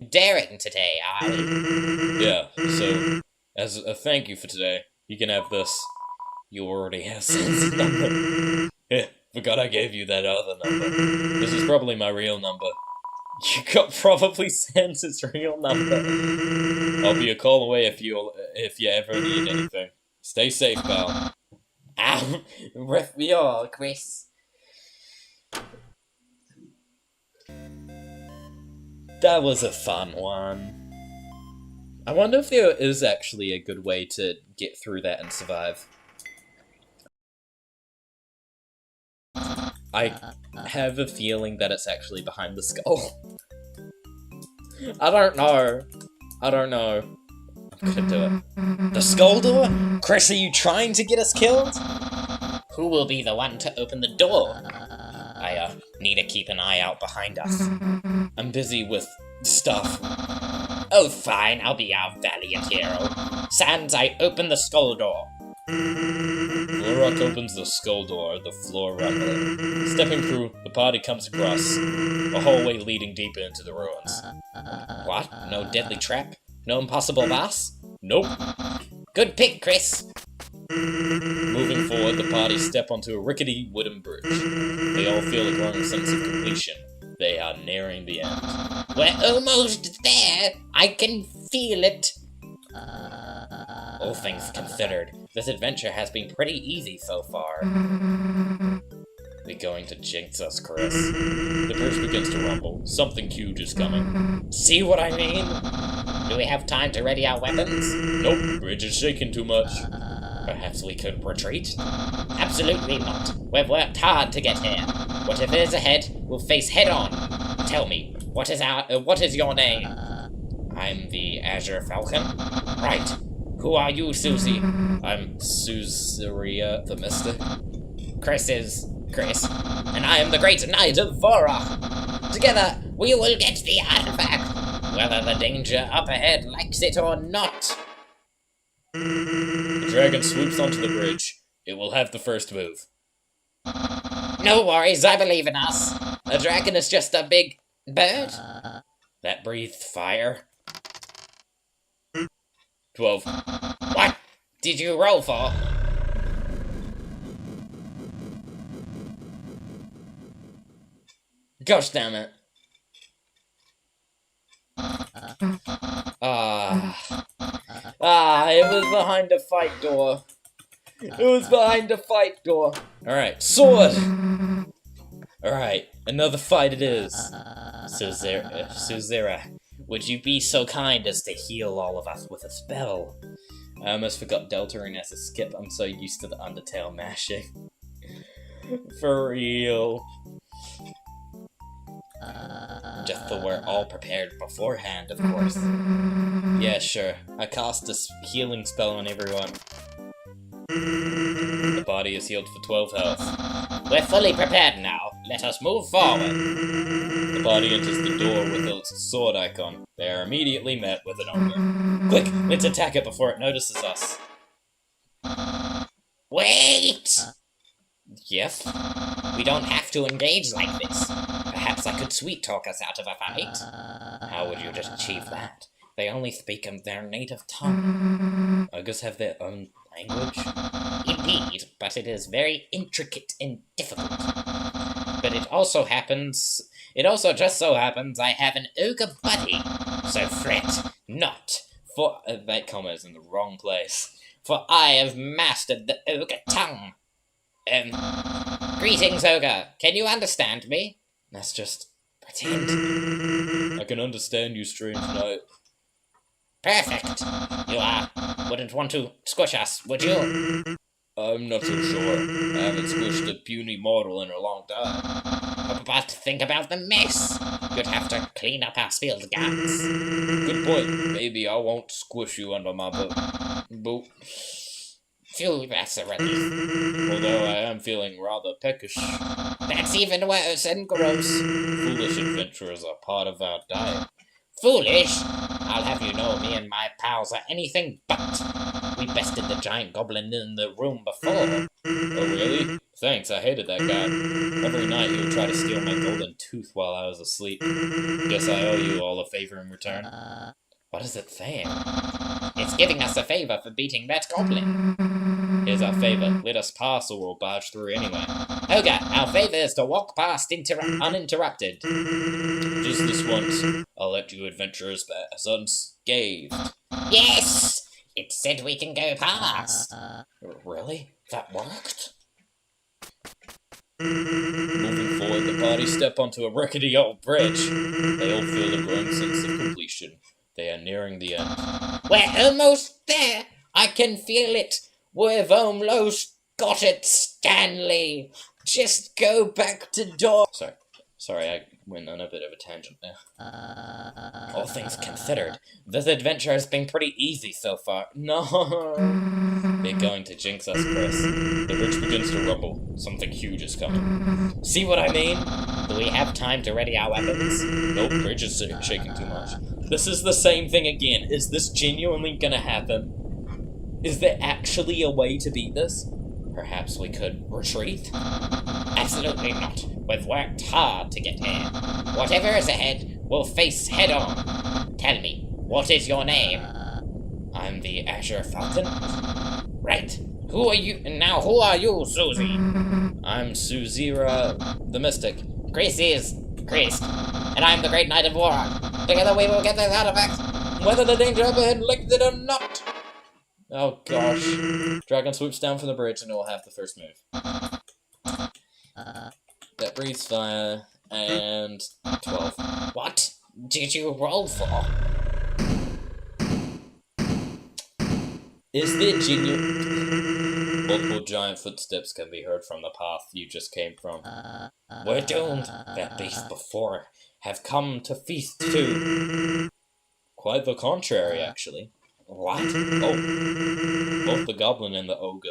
B: Daring today, are we?
A: Yeah, so, as a thank you for today, you can have this. You already have Sans' number. Yeah, forgot I gave you that other number. This is probably my real number. You got probably Sans' real number. I'll be a call away if you ever need anything. Stay safe, pal.
B: Ow! Rip me all, Chris.
A: That was a fun one. I wonder if there is actually a good way to get through that and survive. I have a feeling that it's actually behind the skull. I don't know. I'm gonna do it. The skull door? Chris, are you trying to get us killed?
B: Who will be the one to open the door? I need to keep an eye out behind us.
A: I'm busy with stuff.
B: Oh, fine, I'll be our valiant hero. Sans, I open the skull door.
A: Florok opens the skull door, the floor rumbling. Stepping through, the party comes across a hallway leading deeper into the ruins.
B: What? No deadly trap?
A: No impossible boss? Nope.
B: Good pick, Chris.
A: Moving forward, the party step onto a rickety wooden bridge. They all feel a growing sense of completion. They are nearing the end.
B: We're almost there. I can feel it.
A: All things considered, this adventure has been pretty easy so far. They're going to jinx us, Chris. The bridge begins to rumble. Something huge is coming. See what I mean?
B: Do we have time to ready our weapons?
A: Nope, bridge is shaking too much.
B: Perhaps we could retreat? Absolutely not. We've worked hard to get here. Whatever is ahead, we'll face head on. Tell me, what is your name?
A: I'm the Azure Falcon.
B: Right. Who are you, Susie?
A: I'm Suzeria the Mystic.
B: Chris is Chris. And I am the Great Knight of Vorok. Together, we will get the artifact, whether the danger up ahead likes it or not.
A: The dragon swoops onto the bridge. It will have the first move.
B: No worries, I believe in us. A dragon is just a big bird.
A: That breathed fire. 12.
B: What did you roll for?
A: Gosh damn it. It was behind a fight door. It was behind a fight door. Alright, sword! Alright, another fight it is. Suzera, would you be so kind as to heal all of us with a spell? I almost forgot Deltarune as a skip. I'm so used to the Undertale mashing. For real. Just so we're all prepared beforehand, of course. Yeah, sure. I cast a healing spell on everyone. The body is healed for 12 health.
B: We're fully prepared now. Let us move forward.
A: The body enters the door with its sword icon. They are immediately met with an ogre. Quick, let's attack it before it notices us.
B: Wait!
A: Yes?
B: We don't have to engage like this. Perhaps I could sweet-talk us out of a fight.
A: How would you just achieve that? They only speak in their native tongue. Ogres have their own language?
B: Indeed, but it is very intricate and difficult. But it also just so happens I have an ogre buddy. So fret not,
A: For that comma is in the wrong place.
B: for I have mastered the ogre tongue. Greetings, ogre. Can you understand me?
A: That's just
B: Pretend.
A: I can understand you, strange knight.
B: Perfect. You wouldn't want to squish us, would you?
A: I'm not so sure. I haven't squished a puny mortal in a long time.
B: But think about the mess. You'd have to clean up our spilled guts.
A: Good point. Maybe I won't squish you under my boot.
B: Phew, that's a relief.
A: Although I am feeling rather peckish.
B: That's even worse and gross.
A: Foolish adventurers are part of our diet.
B: Foolish? I'll have you know me and my pals are anything but. We bested the giant goblin in the room before.
A: Oh, really? Thanks, I hated that guy. Every night he would try to steal my golden tooth while I was asleep. Guess I owe you all a favor in return. What is it saying?
B: It's giving us a favor for beating that goblin.
A: Here's our favor. Let us pass or we'll barge through anyway.
B: Ogre, our favor is to walk past uninterrupted.
A: Just this once. I'll let you adventurers pass unscathed.
B: Yes! It said we can go past.
A: Really? That worked? Moving forward, the party step onto a rickety old bridge. They all feel a growing sense of completion. They are nearing the end.
B: We're almost there. I can feel it. We've almost got it, Stanley. Just go back to door.
A: Sorry, I went on a bit of a tangent there. All things considered, this adventure has been pretty easy so far. No! They're going to jinx us, Chris. The bridge begins to rumble. Something huge is coming. See what I mean?
B: Do we have time to ready our weapons?
A: Nope, bridge is shaking too much. This is the same thing again. Is this genuinely gonna happen? Is there actually a way to beat this? Perhaps we could retreat?
B: Absolutely not. We've worked hard to get here. Whatever is ahead, we'll face head on. Tell me, what is your name?
A: I'm the Azure Falcon.
B: Right. Who are you? Now, who are you, Susie?
A: I'm Suzira, the Mystic.
B: Chris is Chris, and I'm the Great Knight of Warrock. Together we will get this artifact, whether the danger up ahead likes it or not.
A: Oh gosh. Dragon swoops down from the bridge and it will have the first move. That breathes fire, and 12.
B: What did you roll for?
A: Is there genuine... Multiple giant footsteps can be heard from the path you just came from.
B: We're doomed.
A: That beast before have come to feast too. Quite the contrary, actually.
B: What?
A: Oh. Both the goblin and the ogre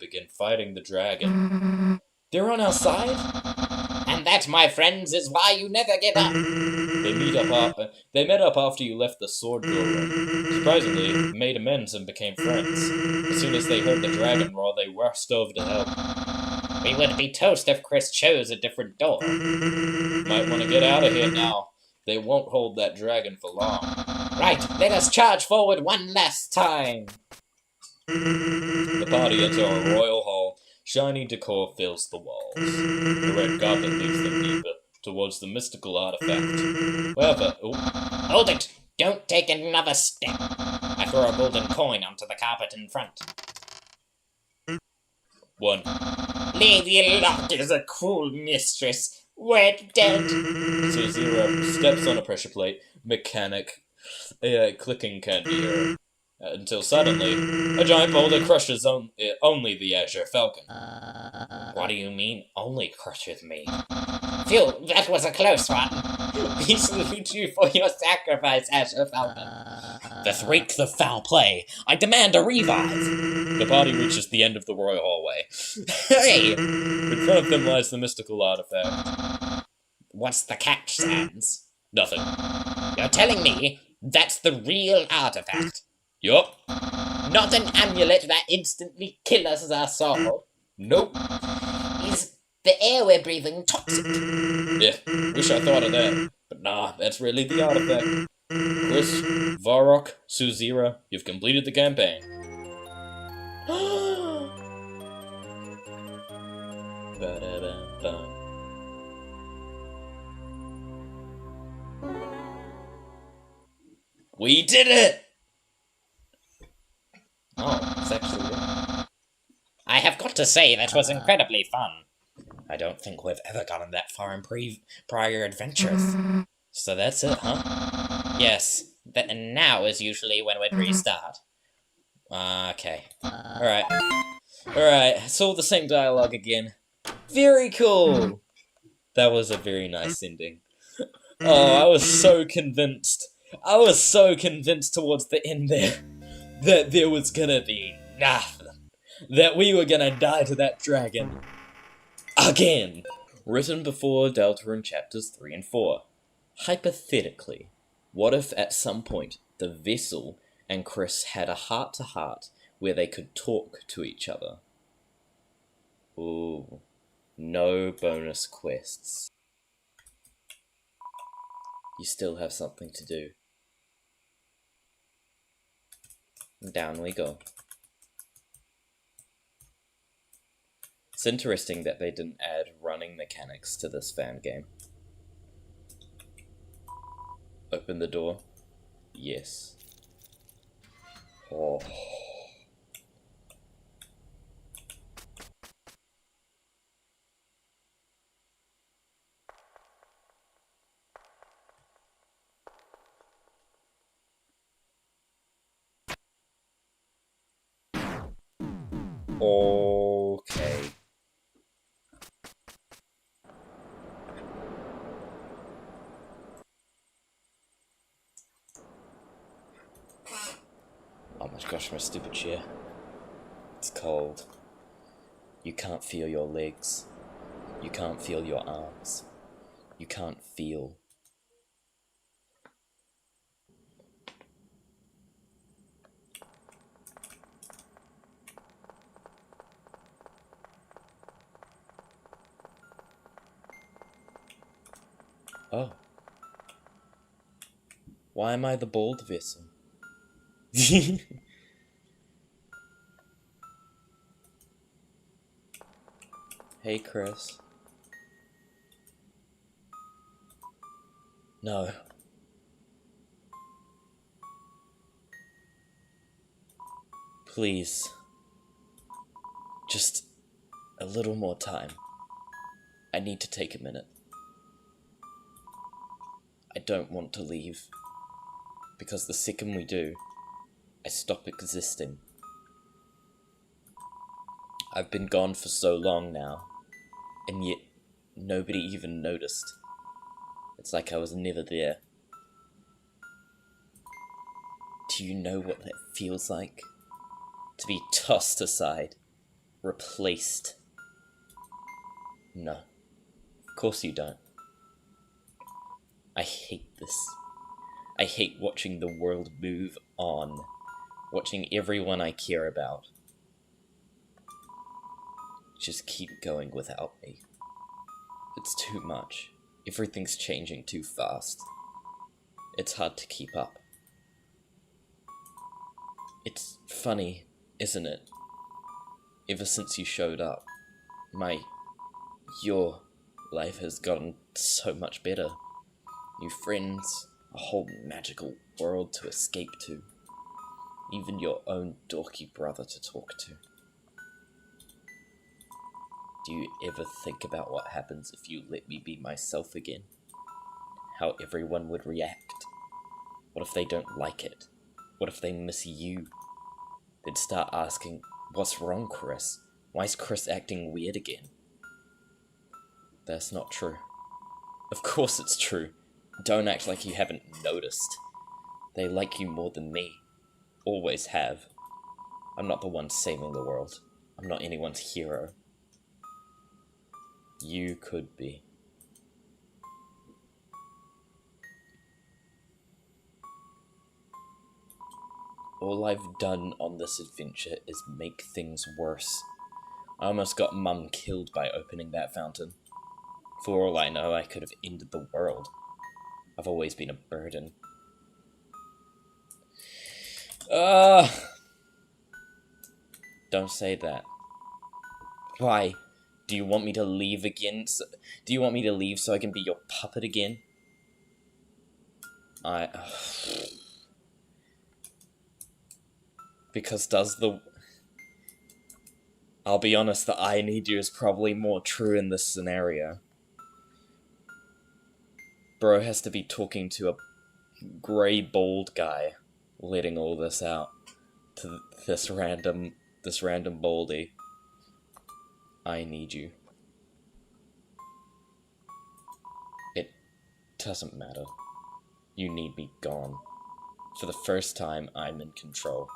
A: begin fighting the dragon. They're on our side?
B: And that, my friends, is why you never give up.
A: They met up after you left the sword doorway. Surprisingly, made amends and became friends. As soon as they heard the dragon roar, they rushed over to help.
B: We would be toast if Chris chose a different door.
A: Might want to get out of here now. They won't hold that dragon for long.
B: Right, let us charge forward one last time.
A: The party enter a royal hall. Shiny decor fills the walls. The red goblin leads them deeper, towards the mystical artifact. However... Oh.
B: Hold it! Don't take another step. I throw a golden coin onto the carpet in front.
A: 1.
B: Lady Luck is a cruel mistress. We're dead.
A: So Zero steps on a pressure plate. Mechanic. Clicking can't be heard. Until suddenly, a giant boulder crushes only the Azure Falcon.
B: What do you mean, only crushes me? Phew, that was a close one. We salute you for your sacrifice, Azure Falcon.
A: The threat the foul play. I demand a revive. The party reaches the end of the royal hallway. Hey! In front of them lies the mystical artifact.
B: What's the catch, Sans?
A: Nothing.
B: You're telling me that's the real artifact?
A: Yup.
B: Not an amulet that instantly kills us all.
A: Nope.
B: Is the air we're breathing toxic?
A: Yeah, wish I thought of that. But nah, that's really the artifact. Chris, Varrock, Suzira, you've completed the campaign. We did it!
B: Oh, it's actually good. I have got to say, that was incredibly fun. I don't think we've ever gotten that far in prior adventures.
A: So that's it, huh?
B: Yes, and now is usually when we'd restart.
A: Okay. Alright. Alright, it's all the same dialogue again. Very cool! That was a very nice ending. Oh, I was so convinced. I was so convinced towards the end there that there was gonna be nothing. That we were gonna die to that dragon. Again! Written before Deltarune chapters 3 and 4. Hypothetically, what if at some point the vessel and Chris had a heart-to-heart where they could talk to each other? Ooh, no bonus quests. You still have something to do. Down we go. It's interesting that they didn't add running mechanics to this fan game. Open the door. Yes. Oh. Okay. Oh my gosh, my stupid chair. It's cold. You can't feel your legs. You can't feel your arms. You can't feel. Oh. Why am I the bald vessel? Hey, Chris. No. Please. Just a little more time. I need to take a minute. I don't want to leave. Because the second we do, I stop existing. I've been gone for so long now, and yet nobody even noticed. It's like I was never there. Do you know what that feels like? To be tossed aside, replaced. No, of course you don't. I hate this. I hate watching the world move on, watching everyone I care about just keep going without me. It's too much. Everything's changing too fast. It's hard to keep up. It's funny, isn't it? Ever since you showed up, your life has gotten so much better. New friends, a whole magical world to escape to. Even your own dorky brother to talk to. Do you ever think about what happens if you let me be myself again? How everyone would react? What if they don't like it? What if they miss you? They'd start asking, what's wrong, Chris? Why is Chris acting weird again? That's not true. Of course it's true. Don't act like you haven't noticed. They like you more than me. Always have. I'm not the one saving the world. I'm not anyone's hero. You could be. All I've done on this adventure is make things worse. I almost got Mum killed by opening that fountain. For all I know, I could have ended the world. I've always been a burden. Don't say that. Why? Do you want me to leave again? Do you want me to leave so I can be your puppet again? Because I'll be honest, the I need you is probably more true in this scenario. Bro has to be talking to a grey bald guy, letting all this out to this random baldy. I need you. It doesn't matter. You need me gone. For the first time, I'm in control.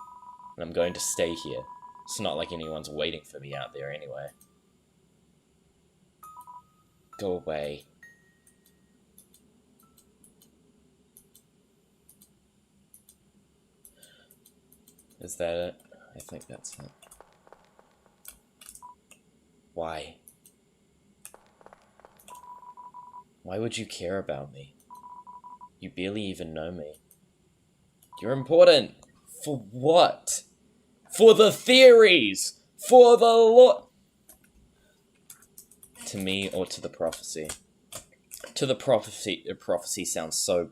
A: And I'm going to stay here. It's not like anyone's waiting for me out there anyway. Go away. Is that it? I think that's it. Why? Why would you care about me? You barely even know me. You're important! For what? For the theories! For the To me or to the prophecy? To the prophecy sounds so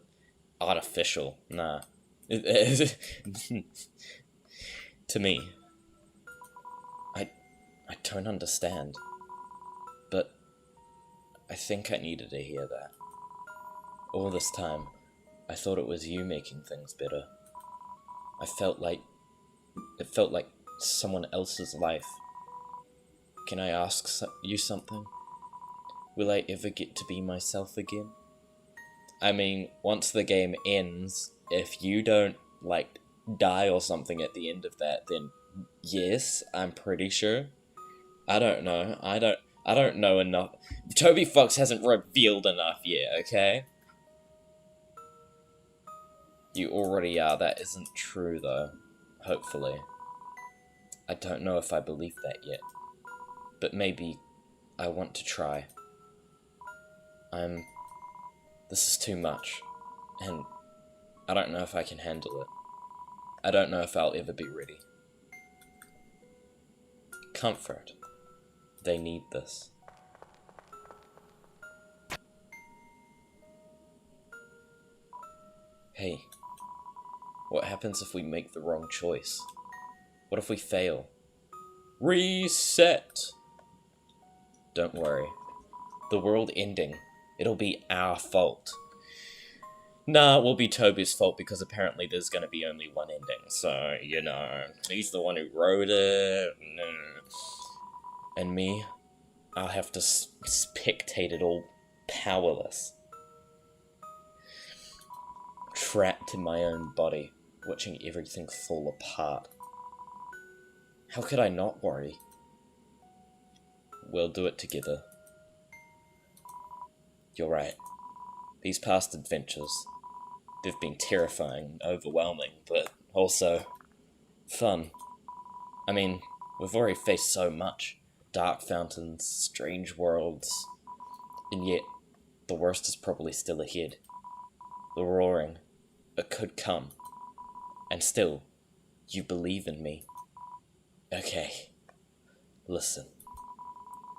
A: artificial. Nah. To me. I don't understand. But I think I needed to hear that. All this time, I thought it was you making things better. It felt like someone else's life. Can I ask you something? Will I ever get to be myself again? I mean, once the game ends, if you don't, like, die or something at the end of that, then yes, I'm pretty sure. I don't know. I don't know enough. Toby Fox hasn't revealed enough yet, okay? You already are. That isn't true, though. Hopefully. I don't know if I believe that yet. But maybe I want to try. I'm the This is too much, and I don't know if I can handle it. I don't know if I'll ever be ready. Comfort. They need this. Hey, what happens if we make the wrong choice? What if we fail? Reset! Don't worry. The world ending, it'll be our fault. Nah, it will be Toby's fault because apparently there's gonna be only one ending, so, you know, he's the one who wrote it. And me, I'll have to spectate it all powerless. Trapped in my own body, watching everything fall apart. How could I not worry? We'll do it together. You're right. These past adventures, they've been terrifying and overwhelming, but also fun. I mean, we've already faced so much. Dark fountains, strange worlds, and yet the worst is probably still ahead. The roaring, it could come. And still, you believe in me. Okay, listen.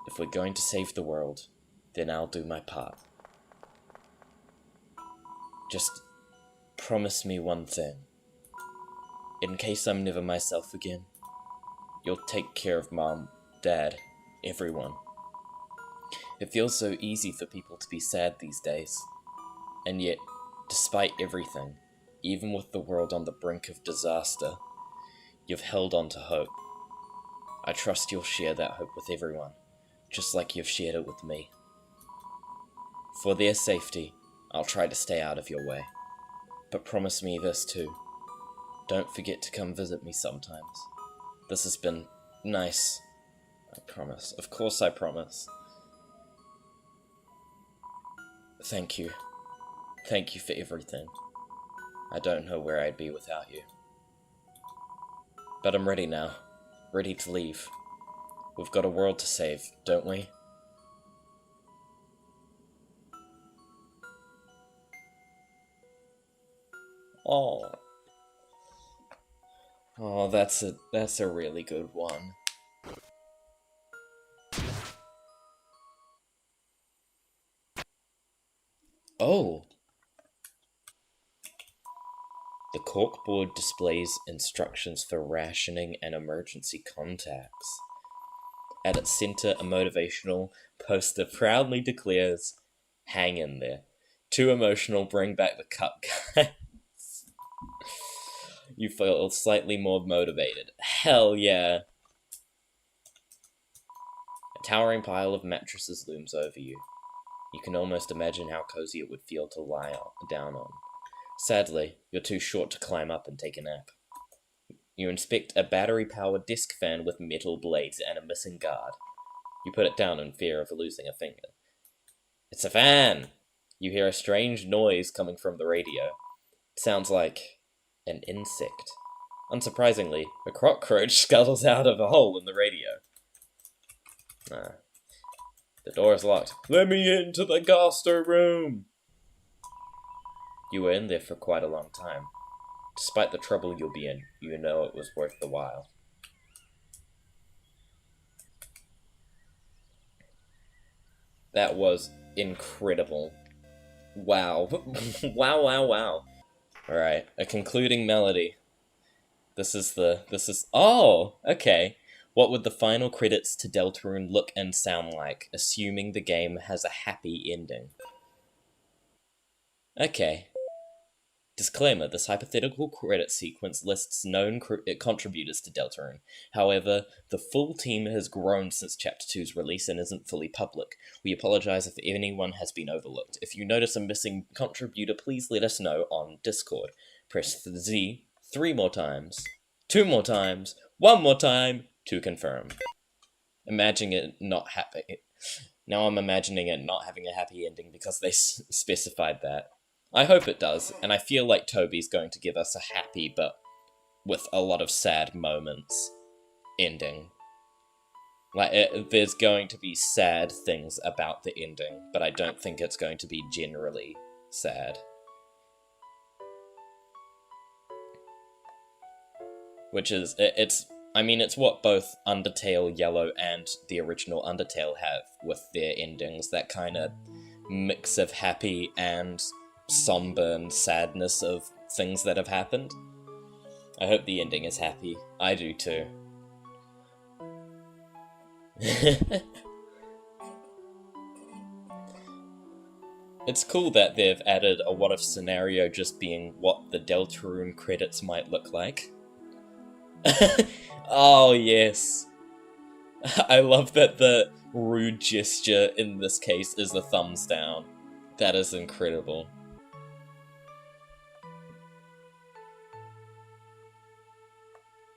A: If we're going to save the world, then I'll do my part. Just promise me one thing. In case I'm never myself again, you'll take care of Mom, Dad, everyone. It feels so easy for people to be sad these days. And yet, despite everything, even with the world on the brink of disaster, you've held on to hope. I trust you'll share that hope with everyone, just like you've shared it with me. For their safety, I'll try to stay out of your way. But promise me this too. Don't forget to come visit me sometimes. This has been nice. I promise. Of course I promise. Thank you. Thank you for everything. I don't know where I'd be without you. But I'm ready now. Ready to leave. We've got a world to save, don't we? Oh. Oh, that's a really good one. Oh. The corkboard displays instructions for rationing and emergency contacts. At its center, a motivational poster proudly declares, "Hang in there. Too emotional, bring back the cup, guys." You feel slightly more motivated. Hell yeah. A towering pile of mattresses looms over you. You can almost imagine how cozy it would feel to lie down on. Sadly, you're too short to climb up and take a nap. You inspect a battery-powered desk fan with metal blades and a missing guard. You put it down in fear of losing a finger. It's a fan! You hear a strange noise coming from the radio. It sounds like an insect. Unsurprisingly, a cockroach scuttles out of a hole in the radio. The door is locked. Let me into the Gaster room! You were in there for quite a long time. Despite the trouble you'll be in, you know it was worth the while. That was incredible. Wow. Wow, wow, wow. Alright, a concluding melody. Oh, okay. What would the final credits to Deltarune look and sound like, assuming the game has a happy ending? Okay. Disclaimer, this hypothetical credit sequence lists known contributors to Deltarune. However, the full team has grown since Chapter 2's release and isn't fully public. We apologize if anyone has been overlooked. If you notice a missing contributor, please let us know on Discord. Press the Z 3 more times, 2 more times, 1 more time to confirm. Imagine it not happy. Now I'm imagining it not having a happy ending because they specified that. I hope it does, and I feel like Toby's going to give us a happy, but with a lot of sad moments, ending. Like, there's going to be sad things about the ending, but I don't think it's going to be generally sad. Which is, I mean, it's what both Undertale Yellow and the original Undertale have with their endings, that kind of mix of happy and somber and sadness of things that have happened. I hope the ending is happy. I do too. It's cool that they've added a what if scenario just being what the Deltarune credits might look like. Oh, yes. I love that the rude gesture in this case is a thumbs down. That is incredible.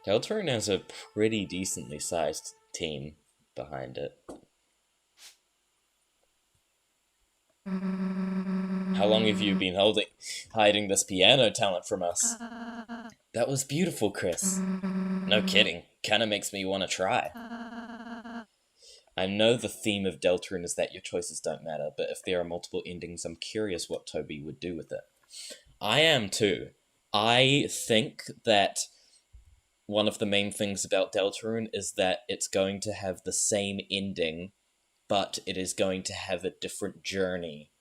A: Deltarune has a pretty decently sized team behind it. How long have you been hiding this piano talent from us? That was beautiful, Chris. No kidding. Kinda makes me want to try. I know the theme of Deltarune is that your choices don't matter, but if there are multiple endings, I'm curious what Toby would do with it. I am too. I think that one of the main things about Deltarune is that it's going to have the same ending, but it is going to have a different journey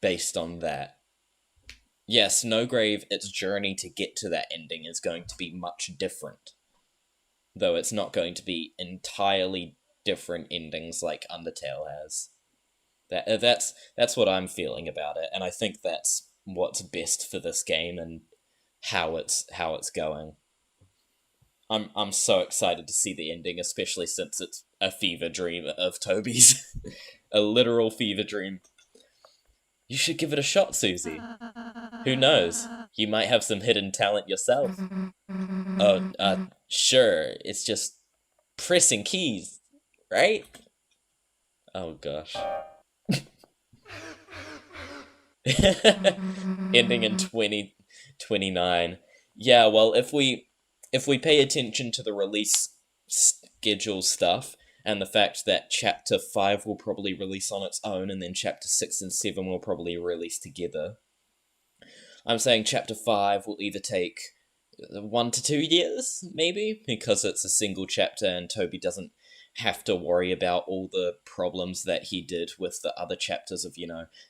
A: based on that. Yes, Snowgrave, its journey to get to that ending is going to be much different. Though it's not going to be entirely different endings like Undertale has. That's what I'm feeling about it, and I think that's what's best for this game and how it's going. I'm so excited to see the ending, especially since it's a fever dream of Toby's. A literal fever dream. You should give it a shot, Susie. Who knows? You might have some hidden talent yourself. Oh, sure. It's just pressing keys, right? Oh, gosh. Ending in 2029. Yeah, well, if we pay attention to the release schedule stuff, and the fact that Chapter 5 will probably release on its own, and then Chapter 6 and 7 will probably release together. I'm saying Chapter 5 will either take 1 to 2 years, maybe, because it's a single chapter and Toby doesn't have to worry about all the problems that he did with the other chapters of,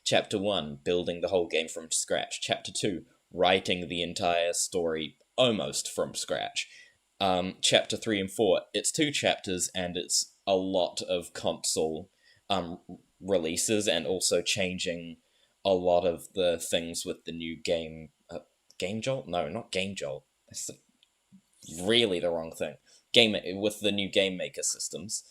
A: Chapter 1, building the whole game from scratch. Chapter 2, writing the entire story almost from scratch. Chapter 3 and 4, it's 2 chapters and it's a lot of console releases and also changing a lot of the things with the new game. Game Jolt? No, not Game Jolt. That's really the wrong thing. With the new Game Maker systems.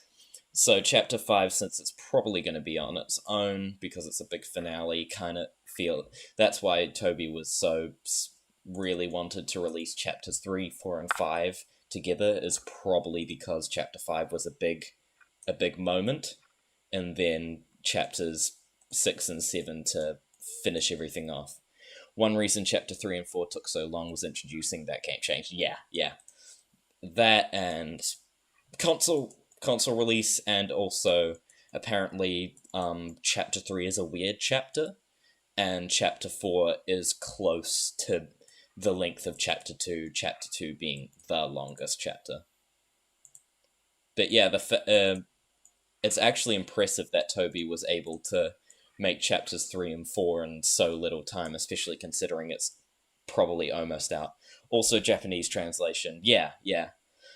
A: So Chapter 5, since it's probably going to be on its own because it's a big finale kind of feel, that's why Toby was so really wanted to release Chapters 3, 4, and 5 together, is probably because Chapter 5 was a big moment, and then Chapters 6 and 7 to finish everything off. One reason Chapter 3 and 4 took so long was introducing that game change. Yeah. That and console release, and also apparently Chapter 3 is a weird chapter, and Chapter 4 is close to the length of Chapter 2, Chapter 2 being the longest chapter. But yeah, it's actually impressive that Toby was able to make Chapters 3 and 4 in so little time, especially considering it's probably almost out. Also, Japanese translation. Yeah.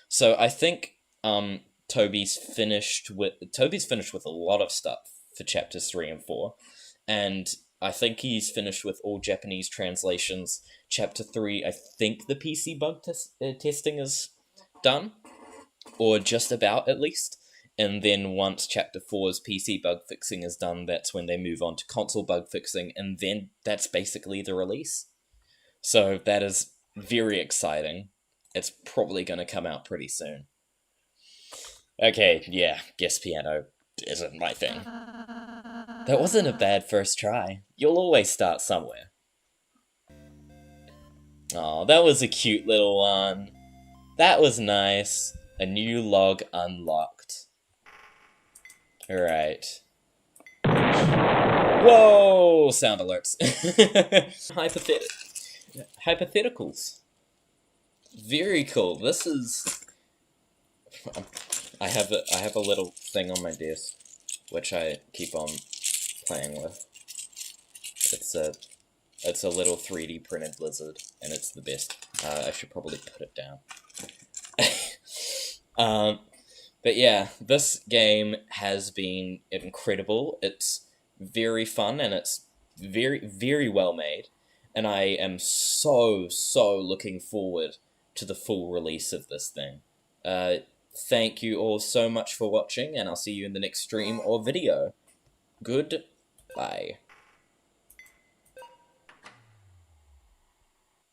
A: So I think Toby's finished with a lot of stuff for Chapters 3 and 4, and I think he's finished with all Japanese translations. Chapter 3, I think the PC bug testing is done, or just about at least. And then once Chapter 4's PC bug fixing is done, that's when they move on to console bug fixing, and then that's basically the release. So that is very exciting. It's probably going to come out pretty soon. Okay, yeah, guess piano isn't my thing. That wasn't a bad first try. You'll always start somewhere. Aw, that was a cute little one. That was nice. A new log unlocked. Alright. Whoa! sound alerts. Hypotheticals. Very cool. This is... I have a little thing on my desk, which I keep on playing with. It's a little 3D printed lizard, and it's the best. I should probably put it down. But yeah, this game has been incredible. It's very fun, and it's very, very well made. And I am so looking forward to the full release of this thing. Thank you all so much for watching, and I'll see you in the next stream or video. Goodbye.